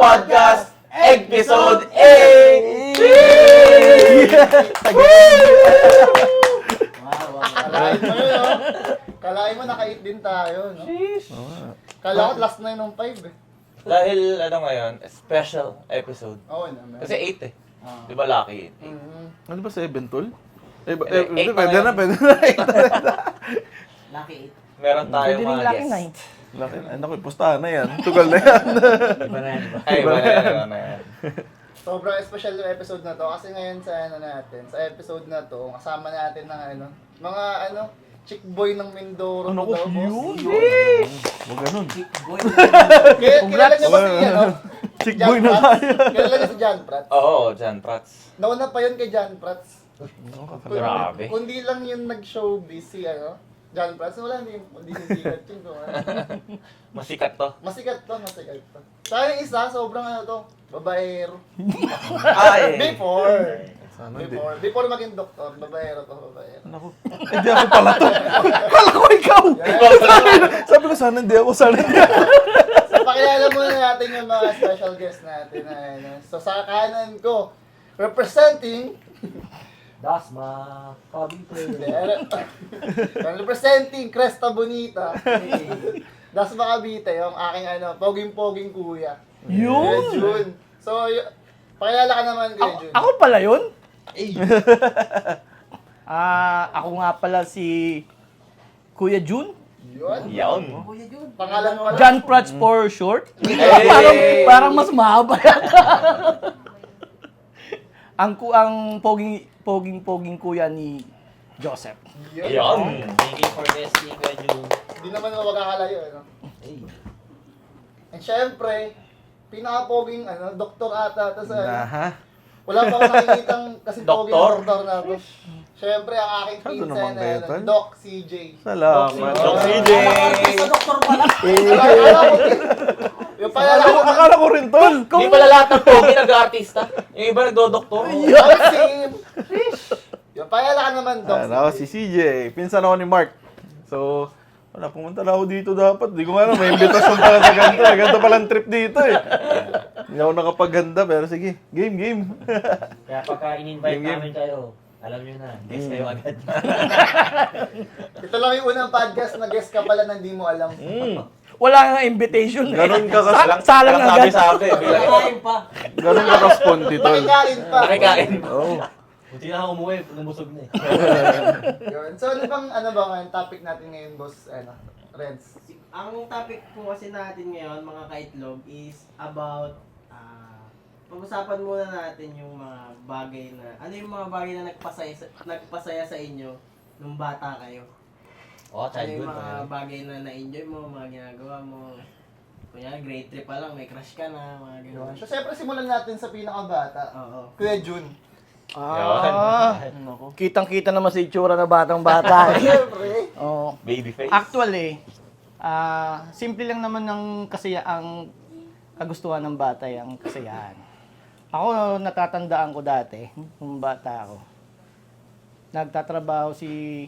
Podcast Episode 8! Kalain mo yun, no? Kalain mo, naka-8 din tayo, no? Kala ko last 9 ng 5, eh. Dahil ano ngayon, special episode. Oo naman. Kasi 8 eh. Ah. Di ba lucky? Ano ba 7, tol? Eight pa Pwede na na, pwede na. Lucky Meron tayong Pwede rin mga lucky guests. night. Laki, ay naku, pustahan na yan. Tugal na yan. 8. Iba na yan, iba. Ay, iba na yan, iba na yan. Sobrang special yung episode na to kasi ngayon sa ano natin, sa episode na to, kasama natin ng ano, mga ano, chick boy ng Mindoro. Ano ko, daw, boss. yun? Huwag ganun. Chick boy. Kilala niyo ba si ano? Chick John boy na Prats? tayo. Kilala niyo si John Prats? Oo, Jan Prats. Nauna pa yun kay John Prats. Grabe. Kundi lang yung nag-showbiz si ano, John Prats. Wala, hindi sisikat yun. Kung ano. Masikat to. Masikat to, masikat to. Sa yung isa, sobrang ano to, babaero. Ay! Before. Sana hindi. Before maging doktor, babaero to, babaero. Naku, hindi ako pala to. Kala ko ikaw. Sabi ko, sana hindi ako, sana hindi ako. So, pakilala muna natin yung mga special guest natin. Na, ano. So, sa kanan ko, representing, Dasma. Cavite. representing Cresta Bonita, Dasma Cavite, yung aking ano, poging-poging kuya. Yun! Jun. So, pakilala ka naman, Kuya Jun. Ako pala yun? Ako nga pala si Kuya Jun. Yun. Yaon. Kuya Jun. Pangalan mo John Prats for short. Hey! Parang mas mahaba yata. ang poging kuya ni Joseph. Yun. Yaon. Thank you for guesting, Kuya Jun. Hindi naman magkakalayo, ano? Hey. And syempre, pinaka-poging, ano, doktor ata. Tas, Ha? wala pa ako nakikitang kasi poging Doktor? doktor na to. Syempre, ang aking Ano pinsan naman kayo, na tol? Doc CJ. Salamat. Doc CJ. Sa doktor pala. Yung pala Akala ko rin, tol. Hindi pala lahat ng pogi nag-artista. Yung iba nagdodoktor. Yung pala ka naman, Doc Ako si CJ. Pinsan ako ni Mark. So, wala, pumunta na ako dito dapat. Di ko nga alam, may invitation pala sa ganito. Ganito palang trip dito eh. Hindi ako nakapaghanda, pero sige. Game. Kaya pagka in-invite Game. namin kayo, alam nyo na, guess kayo agad. Ito lang yung unang podcast na guest ka pala na hindi mo alam. Wala nga invitation eh. Ganun ka Salang agad. Sabi. Nakikain pa. Ganun ka ka-sponty, tol. Nakikain pa. Nakikain. Oo. Buti na ako umuwi, lumusog na eh. Yun. So ano ba ngayon topic natin ngayon, boss? Ano, Renz? Ang topic po kasi natin ngayon, mga kaitlog, is about pag-usapan muna natin yung mga bagay na, ano yung mga bagay na nagpasaya sa inyo nung bata kayo? Oh, Ano yung childhood. mga bagay na na-enjoy mo, mga ginagawa mo? Kunyari, grade 3 pa lang, may crush ka na, mga Yun. gano'n. So, siyempre simulan natin sa pinakabata. Oo. Kuya Jun. Kitang-kita naman sa itsura na batang-bata. Siyempre. Oh. Baby face. Actually, simple lang naman ng ang kagustuhan ng bata yung kasiyahan. Ako, natatandaan ko dati, nung bata ako, nagtatrabaho si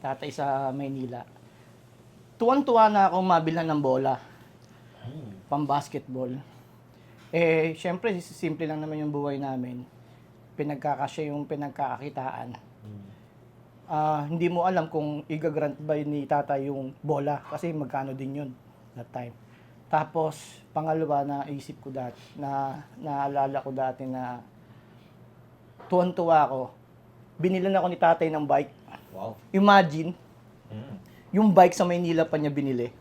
tatay sa Maynila. Tuwan-tuwa na ako mabilhan ng bola, pang-basketball. Eh, syempre, simple lang naman yung buhay namin. Pinagkakasya yung pinagkakakitaan. Hindi mo alam kung i-grant ba ni tatay yung bola kasi magkano din yun that time. Tapos, pangalawa na isip ko dati, naalala ko dati na tuwan-tuwa ako. Binilan ako ni tatay ng bike. Wow. Imagine, yung bike sa Maynila pa niya binili.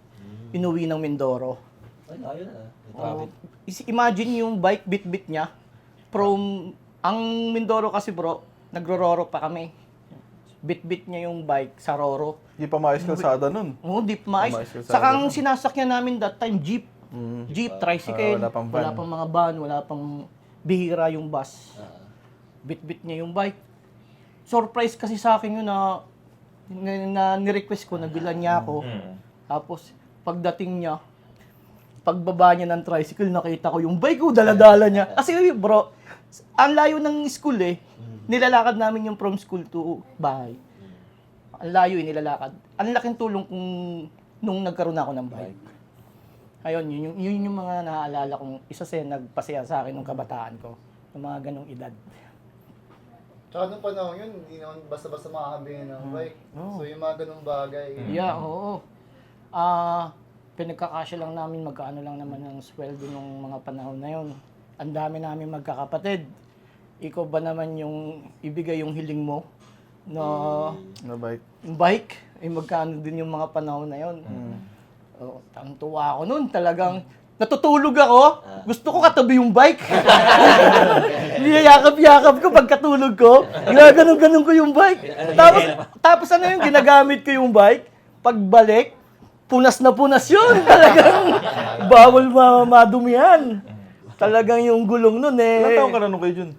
Inuwi ng Mindoro. Ay, ayun na. Oh, imagine yung bike bit-bit niya. Ang Mindoro kasi bro, nagro-roro pa kami. Bit-bit niya yung bike sa Roro. Hindi pa maayos kalsada nun. Oh, deep mais. Maayos yung Saka sarado. ang sinasakyan namin that time, jeep. Jeep, tricycle. wala pang van. Wala pang mga van, wala pang bihira yung bus. Bit-bit niya yung bike. Surprise kasi sa akin yun na ni-request ko, nabilan niya ako. Tapos, pagdating niya, pagbaba niya ng tricycle, nakita ko yung bike ko, dala-dala niya. Kasi bro, ang layo ng school eh. Nilalakad namin yung from school to bahay. Ang layo nilalakad. Ang laking tulong kung nung nagkaroon ako ng bike. Ayun, yun yung mga naaalala kong isa sa nagpasaya sa akin nung kabataan ko. Yung mga ganong edad. Tsaka nung panahon yun, hindi naman basta-basta makakabili ng bike. Oo. So yung mga ganung bagay. Yeah, oo. Pinagkakasya lang namin magkaano lang naman ang sweldo nung mga panahon na yun. Ang dami namin magkakapatid. Ikaw ba naman yung ibigay yung hiling mo na Na bike. yung bike? Eh magkano din yung mga panahon na yun. Oh, tuwa ako nun. Talagang natutulog ako. Gusto ko katabi yung bike. Niyayakap-yakap ko pagkatulog ko. Ginaganon-ganon ko yung bike. Tapos ano yung ginagamit ko yung bike? Pagbalik, punas na punas yun. Talagang bawal madumihan. Talagang yung gulong nun Ilang taon eh. ka na nung kayo Jun?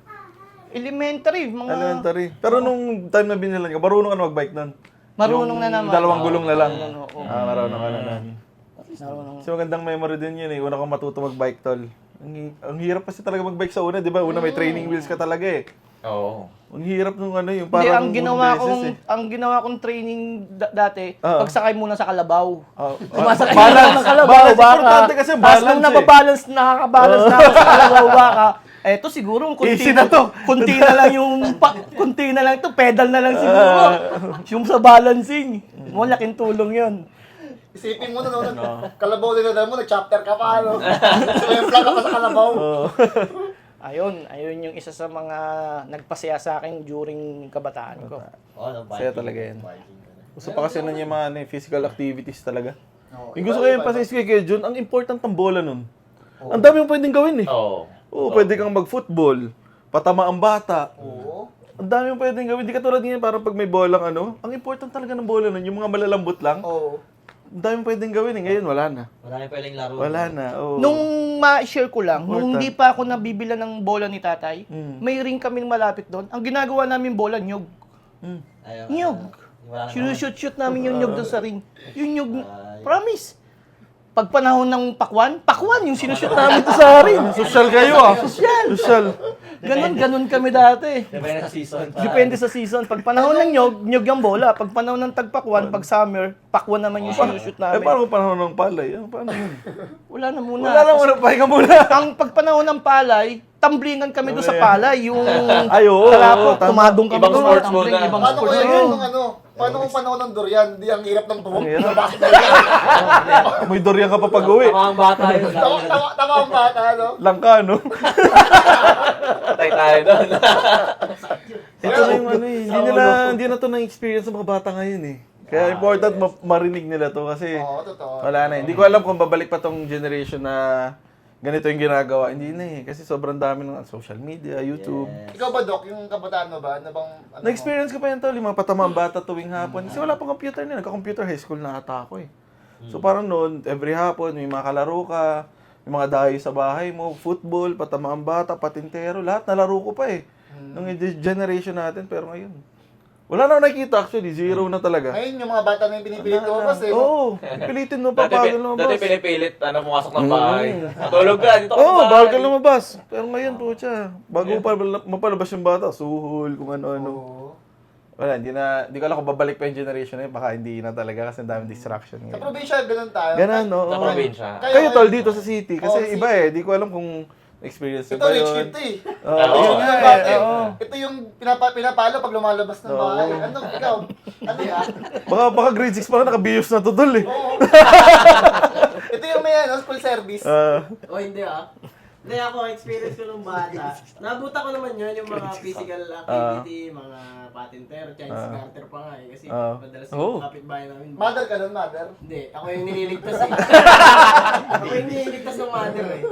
Elementary, mga Elementary. Pero nung time na binilan ka, marunong ka na mag-bike nun? marunong Yung na naman. dalawang gulong na lang. Oo. Marunong ka na nun. Marunong. Kasi magandang memory din yun eh. Una kang matuto mag-bike, tol. Ang hirap kasi talaga mag-bike sa una, di ba? Una may training wheels ka talaga eh. Oo. Ang hirap nung ano, yung Hindi, parang ang ginawa kong training dati, Oo. pagsakay muna sa kalabaw. Sumasakay balance. muna ng kalabaw, Balance. baka. Importante kasi Tapos balance nung eh. nababalance, nakakabalance na ako sa kalabaw, baka. Eto siguro, Easy na to. kunti na lang kunti na lang to, pedal na lang siguro. Yung sa balancing. Malaking tulong yun. Isipin mo na kalabaw din na mo, nag-chapter ka pa, ano? Sumemplang ka pa sa kalabaw. Ayun yung isa sa mga nagpasaya sa akin during kabataan ko. Oo, no, Saya talaga yan. biking. Gusto pa kasi nun yung mga physical activities talaga. Oo, Yung gusto iba, ko yung iba. pasayos kay Jun, ang important ang bola nun. Ang dami mong pwedeng gawin eh. Oo. Oo, pwede kang mag-football, patama ang bata. Oo. Ang dami mong pwedeng gawin. Di katulad ngayon, parang pag may bolang ano, ang important talaga ng bola nun, yung mga malalambot lang. Oo. Ang dami mong pwedeng gawin eh. Ngayon, wala na. Marami pwedeng laro. Wala na. Oo. Nung ma-share ko lang, nung Important. hindi pa ako nabibila ng bola ni tatay, Mm. may ring kami malapit doon. Ang ginagawa namin bola, nyog. Mm. Ayun, Nyog. wala na. Sinushoot-shoot namin yung nyog doon sa ring. Yung nyog, promise. Pag panahon ng pakwan yung sinushoot namin to sa ring. Social kayo ah. Social. Ganon kami dati. Depende sa season. Depende sa season. Pag panahon ng nyog yung bola. Pag panahon ng tagpakwan, pag summer, pakwan naman yung sinushoot Eh, namin. paano kung panahon ng palay? Paano yun? Wala na muna. Wala na muna, pahinga muna. Ang pagpanahon ng palay, tamblingan kami doon sa palay. Yung Ay, oo, kalapot, tama. tumadong kami Ibang doon. sports tumbling, muna. Ibang Paano sports kaya na yun. yun nung ano? Paano kung panahon ng durian? Hindi ang hirap ng buhok. Ang hirap. Sa basketball. May durian ka pa pag-uwi. Tama ang bata yun. Tama ang bata, no? Langka, no? Patay tayo doon. Ito na yung ano eh. Hindi na to na-experience ng mga bata ngayon eh. Kaya important marinig nila to kasi Oo, totoo. wala na. Hindi ko alam kung babalik pa tong generation na ganito yung ginagawa. Hindi na eh. Kasi sobrang dami ng social media, YouTube. Ikaw ba, Doc? Yung kabataan mo ba? Ano bang... Ano Na-experience ko pa yan tol, yung mga patama ang bata tuwing hapon. Kasi wala pang computer na. Nagka-computer high school na ata ako eh. So parang noon, every hapon, may mga kalaro ka, may mga dayo sa bahay mo, football, patama ang bata, patintero, lahat nalaro ko pa eh. Nung generation natin, pero ngayon. Wala na ako nakikita actually, zero na talaga. Ngayon, yung mga bata na yung pinipilit lumabas eh. Oo, pilitin mo pa, bagal lumabas. Dati pinipilit, pumasok ng bahay. Natulog ka, dito ka sa Oo, bahay. bawal ka lumabas. Pero ngayon po siya, bago pa mapalabas yung bata, suhol, kung ano-ano. Oo. Wala, hindi ko alam kung babalik pa yung generation na yun, baka hindi na talaga kasi ang daming distraction Sa ngayon. probinsya, ganun tayo. Ganun, no? Sa probinsya. Kayo tol, dito sa city, kasi Oo, iba eh, di ko alam kung experience Ito, ba rich yun. kid to eh. Oo, Oo. yun nga eh, oo. Ito yung pinapalo pag lumalabas ng bahay. Ano, ikaw? Ano yan? Baka grade 6 pa lang, nakabiyos na to tol eh. Oo. Ito yung may ano, school service. O hindi ah. Hindi ako, experience ko nung bata. Nabuta ko naman yun, yung mga physical activity, mga patintero, Chinese garter pa nga eh. Kasi madalas Oh. yung kapitbahay namin. Mother ka nun, mother? Hindi, ako yung nililigtas eh. Ako yung nililigtas ng mother eh.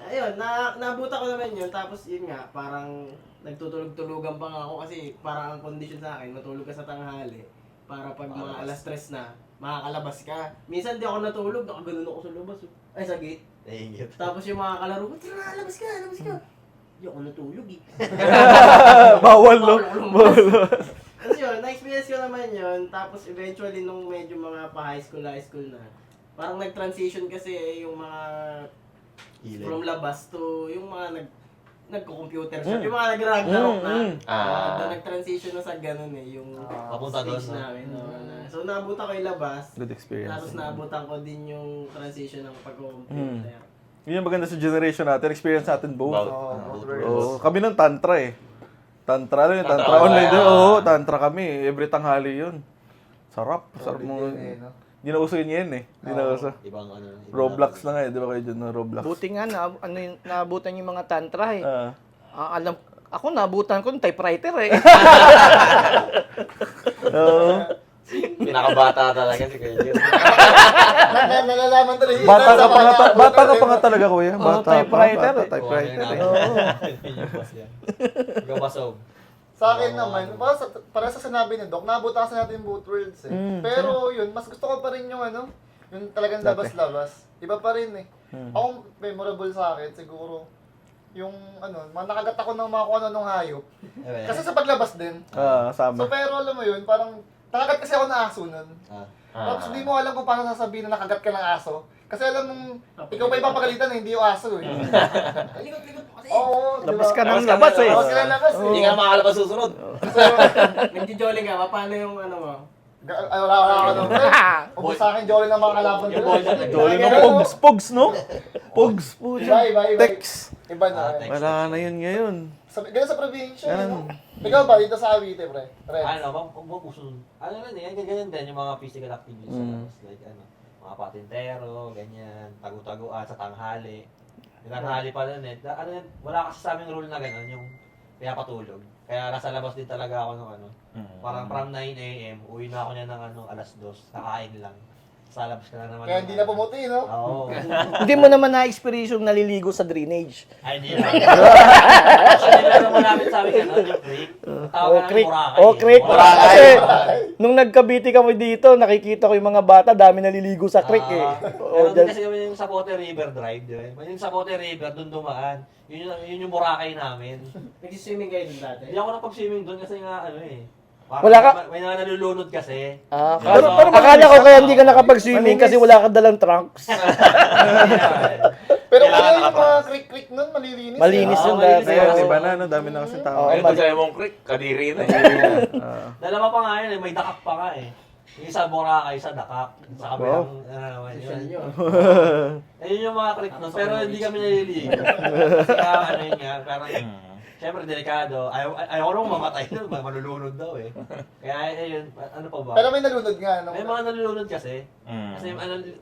Ayun, nabuta ko naman yun. Tapos yun nga, parang nagtutulog-tulugan pa nga ako kasi parang ang condition sa akin, matulog ka sa tanghali. Para pag mga alas 3 na, makakalabas ka. Minsan di ako natulog, nakaganon ako sa labas. Ay, sa gate. Tapos yung mga kalaro ko, tira na, labas ka. Di ako natulog eh. Bawal, no? Bawal. Tapos yun, na-experience ko naman yun. Tapos eventually nung medyo mga pa high school na, parang nag-transition kasi yung mga from labas to yung mga nagko-computer shop. Yung mga nag-Ragnarok na. Ah. Doon nag-transition na sa ganun yung Papunta doon, stage no? namin. So naabutan ko yung labas. Good experience. Tapos naabutan ko din yung transition ng pag-computer. Yun yung maganda sa generation natin. Experience natin both. both worlds. Oo, kami ng tantra eh. Tantra lang yun. Tantra Tantra online online. din. Oo, tantra kami. Every tanghali yun. Sarap. Sarap Solid mo. yun eh, no? Hindi na uso yun yan eh. Hindi na uso. Ibang ano. ibang Roblox na nga eh. Di ba kayo dyan na Roblox? Buti nga naabutan yung mga tantra eh. Ah. Alam, ako naabutan ko ng typewriter eh. Oo. Pinakabata talaga si Kuya Jun. Nalalaman talaga yung Bata ka pa nga, sa bata ka pa nga talaga kuya. Oo, Bata typewriter pa, eh. typewriter eh. Yung boss yan. Yung basob. Sa akin naman, para sa sinabi ni Doc, nabutan kasi natin both worlds eh. Pero yun, mas gusto ko pa rin yung yung talagang labas-labas. Iba pa rin eh. Ako, memorable sa akin, siguro, yung nakagat ako ng mga kung ano-anong hayop. Kasi sa paglabas din. Sama. So pero alam mo yun, parang nakagat kasi ako ng aso nun. Tapos hindi mo alam kung paano sasabihin na nakagat ka ng aso. Kasi alam mong, ikaw pa ipapagalitan na hindi yung aso eh. Likot-likot mo kasi. Oo, Labas diba? ka ng labas eh. Labas ka ng labas eh. Hindi ka na makakalabas susunod. Nagdi-jolly ka, paano yung ano mo? Ay, wala ka nung. Ubus sa akin, Jolly ng mga kalaban ko. Jolly ng pogs, pogs no? Pogs po Iba. Text. Iba na. Wala na yun ngayon. Ganun sa probinsya. Ganun. Ikaw ba, dito sa Cavite, pre? Ano, ano rin eh, ganyan din yung mga physical activities sa labas. Like mga patintero, ganyan, tagu-taguan sa tanghali. Yung tanghali pa rin eh. Wala kasi sa aming rule na gano'n, yung pinapatulog. Kaya nasa labas din talaga ako ng parang from 9 a.m. uwi na ako niya ng 2:00, kakain lang. Sa labas ka na naman. Kaya hindi na pumuti, no? Oo. Hindi mo naman na-experience yung naliligo sa drainage. Ay, hindi na. Actually, meron mo namin sa amin yung creek. Tawag ka Creek. ng Boracay. Oh, creek. Boracay. Kasi nung nagkabiti kami dito, nakikita ko yung mga bata, dami naliligo sa creek eh. Meron din kasi kami yung Sapote River Drive, di ba? Yung Sapote River, doon dumaan. Yun yung Boracay namin. Nag-swimming kayo dun dati? Hindi ako nakapag-swimming doon kasi nga parang Wala ka? May mga nalulunod kasi. Pero akala ko kaya hindi ka nakapag-swimming kasi wala ka dalang trunks. Pero Kailangan kaya yung mga nakapas. creek nun, malilinis. Malinis eh. yun malinis dati. yun. Ngayon, iba na, dami na kasi tao. Oo, Ito sa Emong Creek, kadiri na. Dalawa pa nga yun, may dakak pa nga eh. Yung isa Boracay, isa dakak. Sa kabilang, naman yun. Ayun yung mga creek nun, pero hindi kami naliligo. Kasi yun nga, parang, siyempre delikado. Ayaw ko nung mamatay nun, malulunod daw eh. Kaya ayun, ano pa ba? Pero may nalunod nga, no? May mga nalulunod kasi. Kasi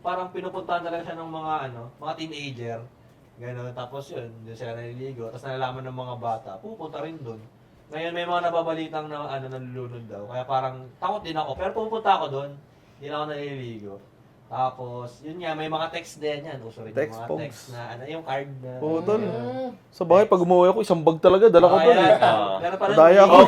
parang pinupuntahan talaga siya ng mga mga teenager. Gano'n. Tapos yun, doon sila naliligo. Tapos nalalaman ng mga bata, pupunta rin doon. Ngayon may mga nababalitang na nalulunod daw. Kaya parang takot din ako. Pero pupunta ako doon. Hindi na ako naliligo. Tapos, yun nga, may mga text din yan. Uso rin Text, yung mga pogs. text na, yung card na. Oo, tol. Sa bahay, pag umuwi ako, isang bag talaga, dala ko tol eh. Pero parang, Daya ko.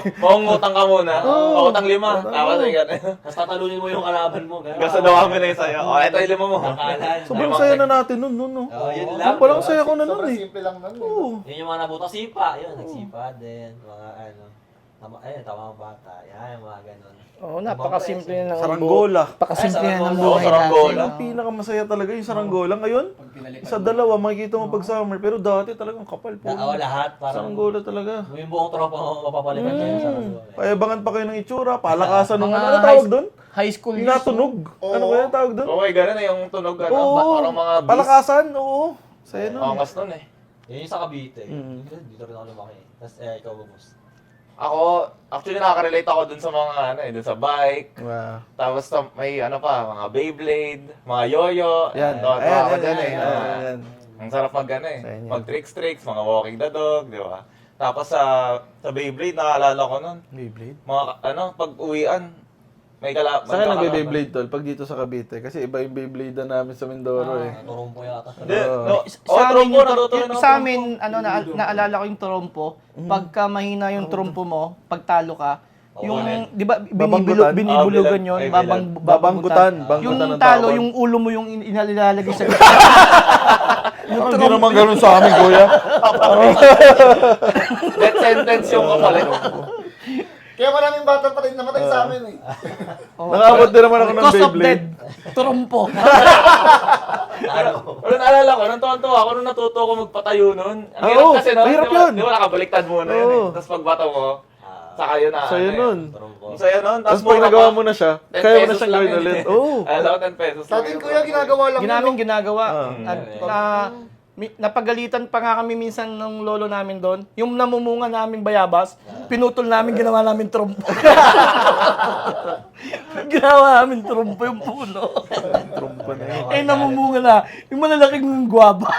Utang ka muna. Utang 5. Tapos ay gano'n. Tapos tatalunin mo yung kalaban mo. Gano'n. Gusto daw kami na yung sa'yo. O, ito yung 5 mo. Nakalan. Sobrang saya na natin nun, no? Oh, yun lang. Walang saya ko na nun Sobrang eh. simple lang nun. Oo. Yun yung mga nabuto. Sipa. Yun, nagsipa din. Mga tamang bata. Yan, yung mga gano'n. Oo, napakasimple na ng Saranggola. Napakasimple na ng Oo, buhay saranggola. natin. Ang pinakamasaya talaga yung saranggola. Ngayon, isa dalawa, makikita mo pag summer. Pero dati talagang kapal po. Lahat. Parang, Saranggola talaga. yung buong tropa mo mapapalitan kayo sa Payabangan pa kayo ng itsura, palakasan ng Mga ano tawag doon? High school Yung years. natunog. Ano kaya tawag doon? Okay, gano'n na yung tunog. Oo, Parang mga beast. palakasan, oo. Saya nun. Angas nun eh. Yun yung sa Cavite. Dito rin ako lumaki. Tapos ikaw ba, boss? Ako, actually nakaka-relate ako dun sa mga dun sa bike. Wow. Tapos may mga Beyblade, mga yoyo. Yan. Tawa ako dyan eh. Ayan. Ang sarap mag Sa inyo. mag tricks, mga walking the dog, di ba? Tapos sa Beyblade, nakaalala ko nun. Beyblade? Mga pag-uwian, may Sa akin nagbe-Beyblade tol, pag dito sa Cavite. Kasi iba yung Beyblade na namin sa Mindoro eh. Turumpo yata. Hindi, Oo. Sa amin, natutunan ako. sa amin, naalala ko yung trompo. Pagka mahina yung trompo mo, pagtalo ka, yung, di ba, Babanggutan? binibulugan yun, Ay, Babanggutan. Yung Banggutan ng talo, tawag. yung ulo mo yung inilalagay sa gitna. Hindi naman ganun sa amin, kuya. Death sentence yung kapalit. Kaya maraming bata pa rin namatay sa amin eh. Nakabot din naman ako ng Cause of Beyblade. death, trompo. Pero naalala ko, nung tuwan-tuwa ako nung natuto ko magpatayo nun. Ang hirap Oo, kasi nun, mahirap di ba, yun. di ba nakabaliktad muna yun eh. Oo. Tapos pagbato mo, saka yun na. Sa'yo ano eh. nun. Ang saya nun. Tapos mura pag nagawa pa. mo na siya, 10 kaya mo na pesos siyang lang gawin yun ulit. eh. Oo. Alam ko, 10 pesos Sa lang atin yun. kuya, ginagawa lang Ginaming yun. ginagawa. Ah. Napagalitan pa nga kami minsan ng lolo namin doon. Yung namumunga naming bayabas, pinutol namin, ginawa namin trompo. Ginawa namin trompo yung puno. Trumpa na yun. Eh, namumunga na. Yung malalaking guwaba.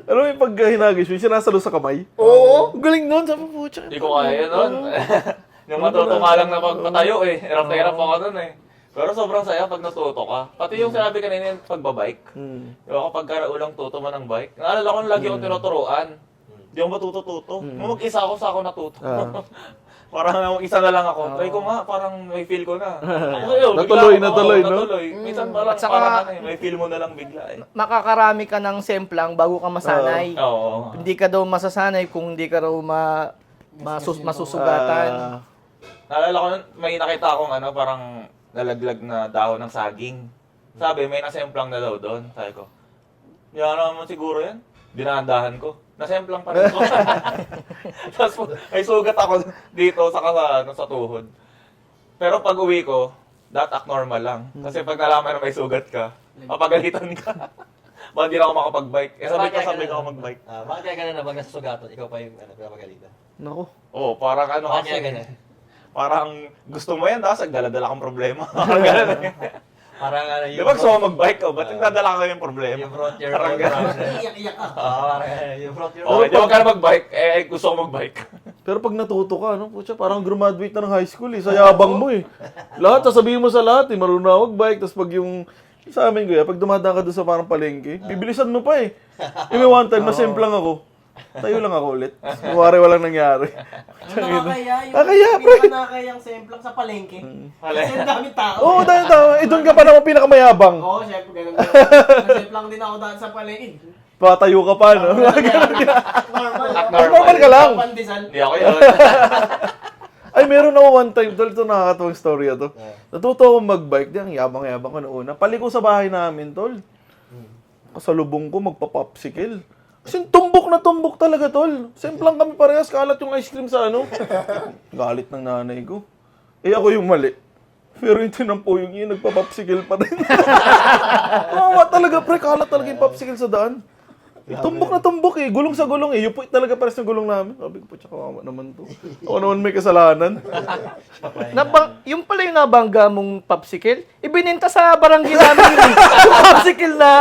Alam mo yung pag hinagis mo, yung sinasalo sa kamay? Oo. Ang galing nun, sabi po, tsaka. Hindi ko kaya nun. Yung matuto ka lang na pagpatayo eh. Hirap na hirap ako nun eh. Pero sobrang saya pag natuto ka. Pati yung sinabi kanina yung pagbabike. Di ba kapag karaulang tuto mo ng bike? Naalala ko lagi akong tinuturuan. Di ako matuto-tuto. Nung mag-isa ako sa ako natuto. Parang mag-isa na lang ako. Try ko nga, parang may feel ko na. Ayun, Natuloy, bigla ako, natuloy, no? Natuloy. Minsan parang, At saka- parang ano eh, may feel mo na lang bigla eh. Makakarami ka ng semplang bago ka masanay. Oo. Hindi ka daw masasanay kung hindi ka raw masusugatan. Naalala ko, may nakita akong ano, parang nalaglag na dahon ng saging. Sabi, may nasemplang na daw doon. Sabi ko, yan naman siguro yan. Dinahandahan ko. Nasemplang pa rin ko. Tapos may sugat ako dito sa tuhod. Pero pag uwi ko, that act normal lang. Kasi pag nalaman na may sugat ka, papagalitan ka. Bakit hindi na ako makapag-bike? Eh sabi ko ako mag-bike. Bakit kaya ganun na pag nasa sugatan, ikaw pa yung pinapagalitan? Nako. Oo, parang ano Bakit kaya kasi. ganun? Parang gusto mo yan, tapos nagdala-dala kang problema. Parang ganun eh. Parang ano Di ba gusto mo mag-bike ko? Ba't nagdadala ka yung problema? You brought your Parang own ganun. problem. Iyak-iyak ka. Parang you brought your Okay, di ba ka na mag-bike? Eh, gusto ko mag-bike. Pero pag natuto ka, ano, putya, parang graduate na ng high school eh. Sa yabang mo eh. Lahat, sasabihin mo sa lahat eh. Marunong na mag-bike. Tapos pag yung, sa amin kuya, pag dumadaan ka doon sa parang palengke, bibilisan mo pa eh. Yung may one time, nasemplang ako. Tayo lang ako ulit. Kumari walang nangyari. Ang nakakaya, yung Nakakaya, pre. pinaka-nakakayang semplang sa palengke. Kasi ang daming tao. Oo, dahil tama. Eh, doon ka pa naman pinakamayabang. Oo, syempre, ganun. Nasemplang din ako daan sa palengke. Patayo ka pa, no? Normal. Normal ka lang. Pandesal. Hindi ako yun. Ay, meron ako one time, tol, ito nakakatawang storya to. Natuto ako mag-bike, di ang yabang-yabang ko noon. Paliko sa bahay namin, tol. Kasalubong ko, magpa-popsicle. Kasi tumbok na tumbok talaga, tol. Semplang kami parehas, kalat yung ice cream sa ano. Galit ng nanay ko. Eh, ako yung mali. Pero yung tinampo yung yun, nagpa-popsicle pa rin. Kawawa talaga, pre. Kalat talaga yung popsicle sa daan. Eh, tumbok na tumbok eh. Gulong sa gulong eh. Yupo talaga pares ng gulong namin. Sabi ko, putya, kawawa naman to. Ako naman may kasalanan. Yung pala yung nabangga mong popsicle, ibinenta sa barangay namin yun. Yung popsicle na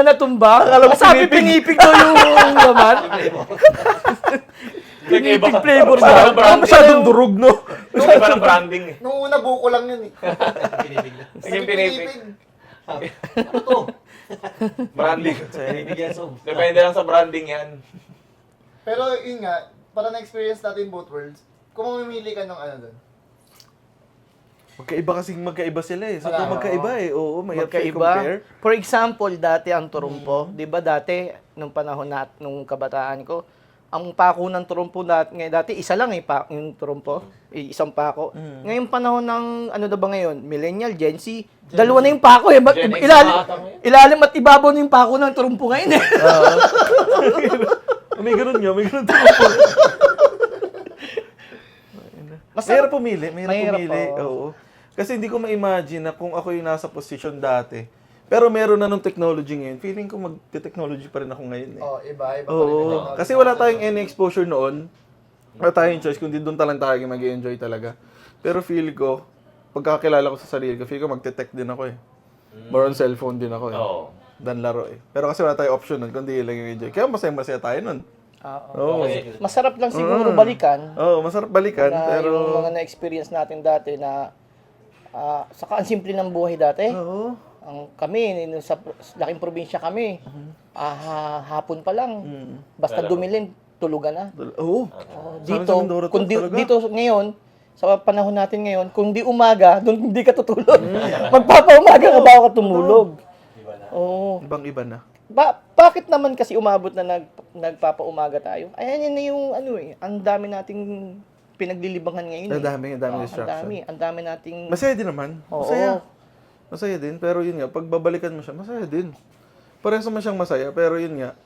natumba. Akala mo Sabi pinipig daw yung laman. Pinipig flavor Parang daw. branding. Masyadong durog, no? Iba ng branding eh. Nung una, buko lang yun eh. Naging pinipig. Ano to? Branding. Pinipig yan, so. Depende lang sa branding yan. Pero yun nga, para na-experience natin both worlds, kung mamimili ka ng ano doon, Magkaiba sila eh. So, Wala. magkaiba eh. Oo, may compare. Magkaiba. For example, dati ang turumpo, 'di ba dati nung panahon nung kabataan ko, ang pako ng turumpo dati isa lang eh yung turumpo, isang pako. Ngayong panahon ng ano na ba ngayon, millennial, Gen Z, dalawa na yung pako eh. Gen X Ilalim, na ata ngayon. ilalim at ibabaw na yung pako ng turumpo ngayon eh. May ganun nga, may ganun. Mahirap pumili, Mahirap, pumili. oo. Oo. Kasi hindi ko ma-imagine na kung ako yung nasa posisyon dati, pero meron na nung technology ngayon, feeling ko mag-technology pa rin ako ngayon eh. iba pa rin. Oo. Kasi wala tayong any exposure noon. Wala tayong choice, kundi doon talang tayo mag-enjoy talaga. Pero feel ko, pagkakilala ko sa sarili ko, feel ko magte-tech din ako eh. More on cellphone din ako eh. Oo. Dan laro eh. Pero kasi wala tayong option nun, kundi lang yung enjoy. Kaya masaya-masaya tayo nun. Oo. Masarap lang siguro balikan. Oo, masarap balikan, Na pero... yung mga na-experience natin dati na saka ang simple ng buhay dati. Oo. Kami, sa laking probinsya kami, hapon pa lang, basta dumilin, tulugan na. Oo. Dito, Sa Mindoro to, kung talaga. dito ngayon, sa panahon natin ngayon, kung di umaga, doon hindi ka tutulog. Magpapaumaga ka bago ka tumulog. Oo. Ibang-iba na. Bakit naman kasi umabot na nagpapaumaga tayo? Ayan yun na yung ano eh, ang dami nating pinaglilibangan ngayon eh. Ang dami Ang distraction. dami nating Masaya din naman. Oo. Masaya. Masaya din, pero yun nga, pag babalikan mo siya, masaya din. Parehas naman siyang masaya, pero yun nga,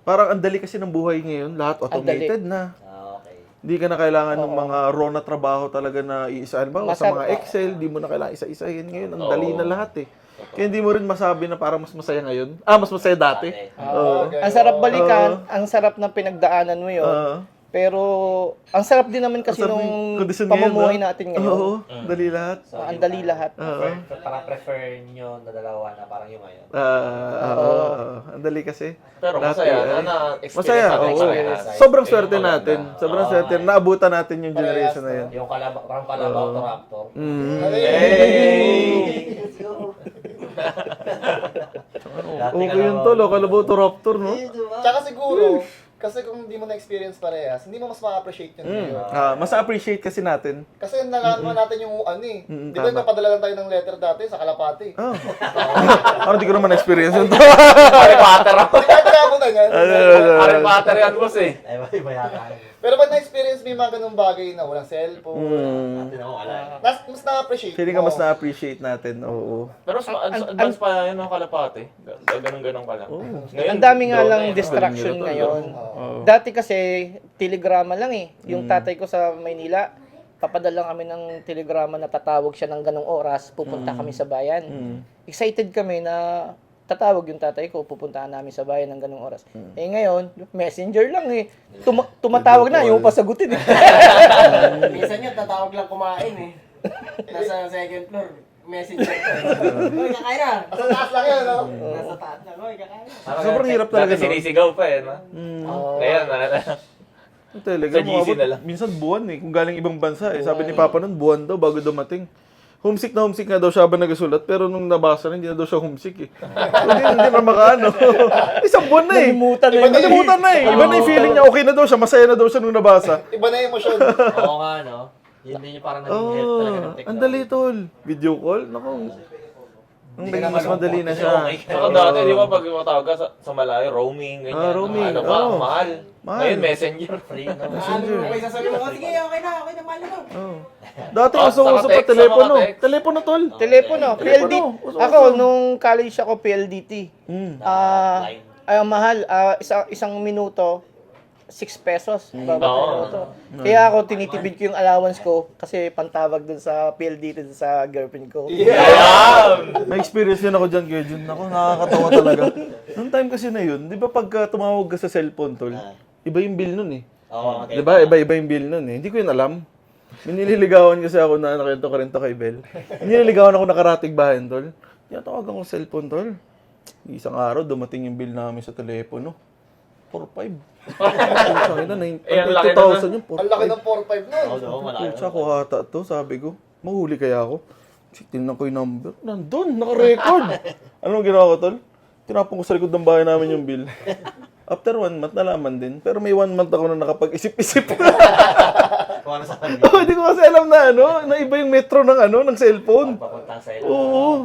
parang ang dali kasi ng buhay ngayon, lahat automated na. Okay. Hindi ka na kailangan ng mga raw na trabaho talaga na iisa. Halimbawa, sa mga Excel, di mo na kailangan isa-isahin ngayon. Ang dali na lahat eh. Kaya hindi mo rin masabi na parang mas masaya ngayon. Mas masaya dati. Oo. Ang sarap balikan, ang sarap ng pinagdaanan mo yun. Pero, ang sarap din naman kasi Sarap nung yung kondisyon pamumuhay ngayon, natin ngayon. Oo, dali lahat. Ang dali lahat. Parang prefer nyo na dalawa na parang yung ngayon. Ang dali kasi. Pero Lahat masaya eh. na experience Masaya, natin oo. experience. Sobrang Yun swerte yung maganda. natin. Sobrang swerte. Naabutan natin yung generation na yun. Yung parang kalabaw to raptor. Okay yun tol, kalabaw to raptor, no? Tsaka siguro, kasi kung hindi mo na-experience parehas, hindi mo mas ma-appreciate yun ngayon. Mas appreciate kasi natin. Kasi nalaman natin yung ano eh. Di ba tama. napadala lang tayo ng letter dati sa Kalapati? Oh. Ano, di ko naman experience yun. Harry Potter ako. Hindi ka mo na yan. Harry Potter yan, boss eh. Ay, iba yata. Pero pag na-experience mo yung mga ganung bagay na walang cellphone, Natin ako alam. mas na-appreciate Feeling ka mo. mas na-appreciate natin, oo. Pero advance pa yun ang kalapate. Ganun-ganun ka lang. Ngayon, Ang dami nga drone lang na yun, distraction Galing nila to, ngayon. Oo. Dati kasi, telegrama lang eh. Yung tatay ko sa Maynila, papadala kami ng telegrama na tatawag siya ng ganong oras, pupunta kami sa bayan. Excited kami na tatawag yung tatay ko, pupuntahan namin sa bayan ng ganong oras. Eh ngayon, messenger lang eh. Tumatawag na, yung pasagutin eh. Minsan nga, tatawag lang kumain eh. Nasa second floor, messenger. Uy, kakain na. Sa taas lang yan, no? Nasa taas na, uy, kakain na. Sobrang hirap talaga, Dati no? sinisigaw pa eh, no? Ngayon, Talaga, Sa GC umabot, na lang. minsan buwan eh. Kung galing ibang bansa eh. Sabi ni Papa nun, buwan daw bago dumating. Homesick nga daw siya habang nagasulat, pero nung nabasa na, hindi na daw siya homesick eh. Hindi na makaano. Isang buwan na eh. Nalimutan na eh. Iba na yung feeling niya, okay na daw siya, masaya na daw siya nung nabasa. Iba na yung emosyon. Oo nga, no? Yun din yung parang naging help talaga ng technology. Ang dali tol. Video call, naku. Ang naging mas madali na siya. Saka dati, di ba, pag matawag ka sa malayo, roaming, ganyan. roaming, Ano pa, oo. mahal. Mahal. Ngayon, messenger. Free, no? Ano, may sasabihin mo, sige, okay na, mahal na. Dati Oh, uso saka pa text, telepono. saka text. Telepono tol. Telepono, PLDT. Uso. Ako, nung college ako, PLDT. Ang mahal, isang minuto, 6 pesos. Bawat Oo. minuto. Kaya ako, tinitibid ko yung allowance ko kasi pantawag dun sa PLDT dun sa girlfriend ko. Na-experience yun ako dyan, Kuya Jun. Ako, nakakatawa talaga. Noong time kasi na yun, di ba pagka tumawag ka sa cellphone, tol, iba yung bill nun eh. Oo, okay. Di ba? Iba yung bill nun eh. Hindi ko yun alam. Nililigawan kasi ako na nakento kay Bel. Nililigawan ako nakarating bahay, tol. Tinatawagan ko sa cellphone, tol. Isang araw, dumating yung bill namin sa telepono. 4,500. Sabi na, Eh, ang laki na 2,000 yung Ang laki ng 4-5 nun. Oo, malaki. Pucha ko ata to, sabi ko. Mahuli kaya ako? Tingnan ko yung number. Nandun, naka-record. Anong ginawa ko, tol? Tinapon ko sa likod ng bahay namin yung bill. After 1 month, nalaman din. Pero may 1 month ako na nakapag-isip-isip. Kung ano sa kanya. Hindi ko kasi alam na na iba yung metro ng cellphone. Papuntang sa Oo.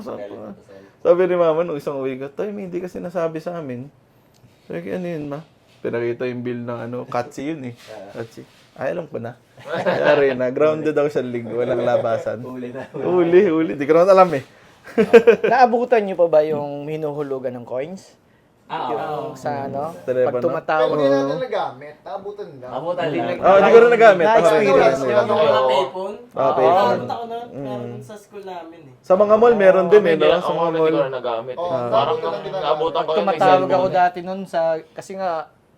Sabi ni mama nung isang uwi ko, Tay, hindi kasi nasabi sa amin. Sabi ko, ano yun, ma? Pinakita yung bill ng Katsi yun eh. Katsi. Ay, alam ko na. Kaya na, grounded ako sa linggo, walang labasan. Huli. Di ko naman alam eh. Naabutan niyo pa ba yung hinuhulugan ng coins? Oo. Yung sa Telepono? pag Pero tumatawag. hindi natin nagamit. Naabutan lang. Abutan lang. Hindi ko rin nagamit. Ako rin Na-experience nagamit. nyo? Ano mga payphone? payphone. Nakabot ako nun, meron sa school namin eh. Sa mga mall, meron din eh, no? Sa Ako mga hindi mall. ko na nagamit. Oo, Parang naabutan lang din naabutan ko yun. may Tumatawag cellphone ako eh. dati nun sa, kasi nga,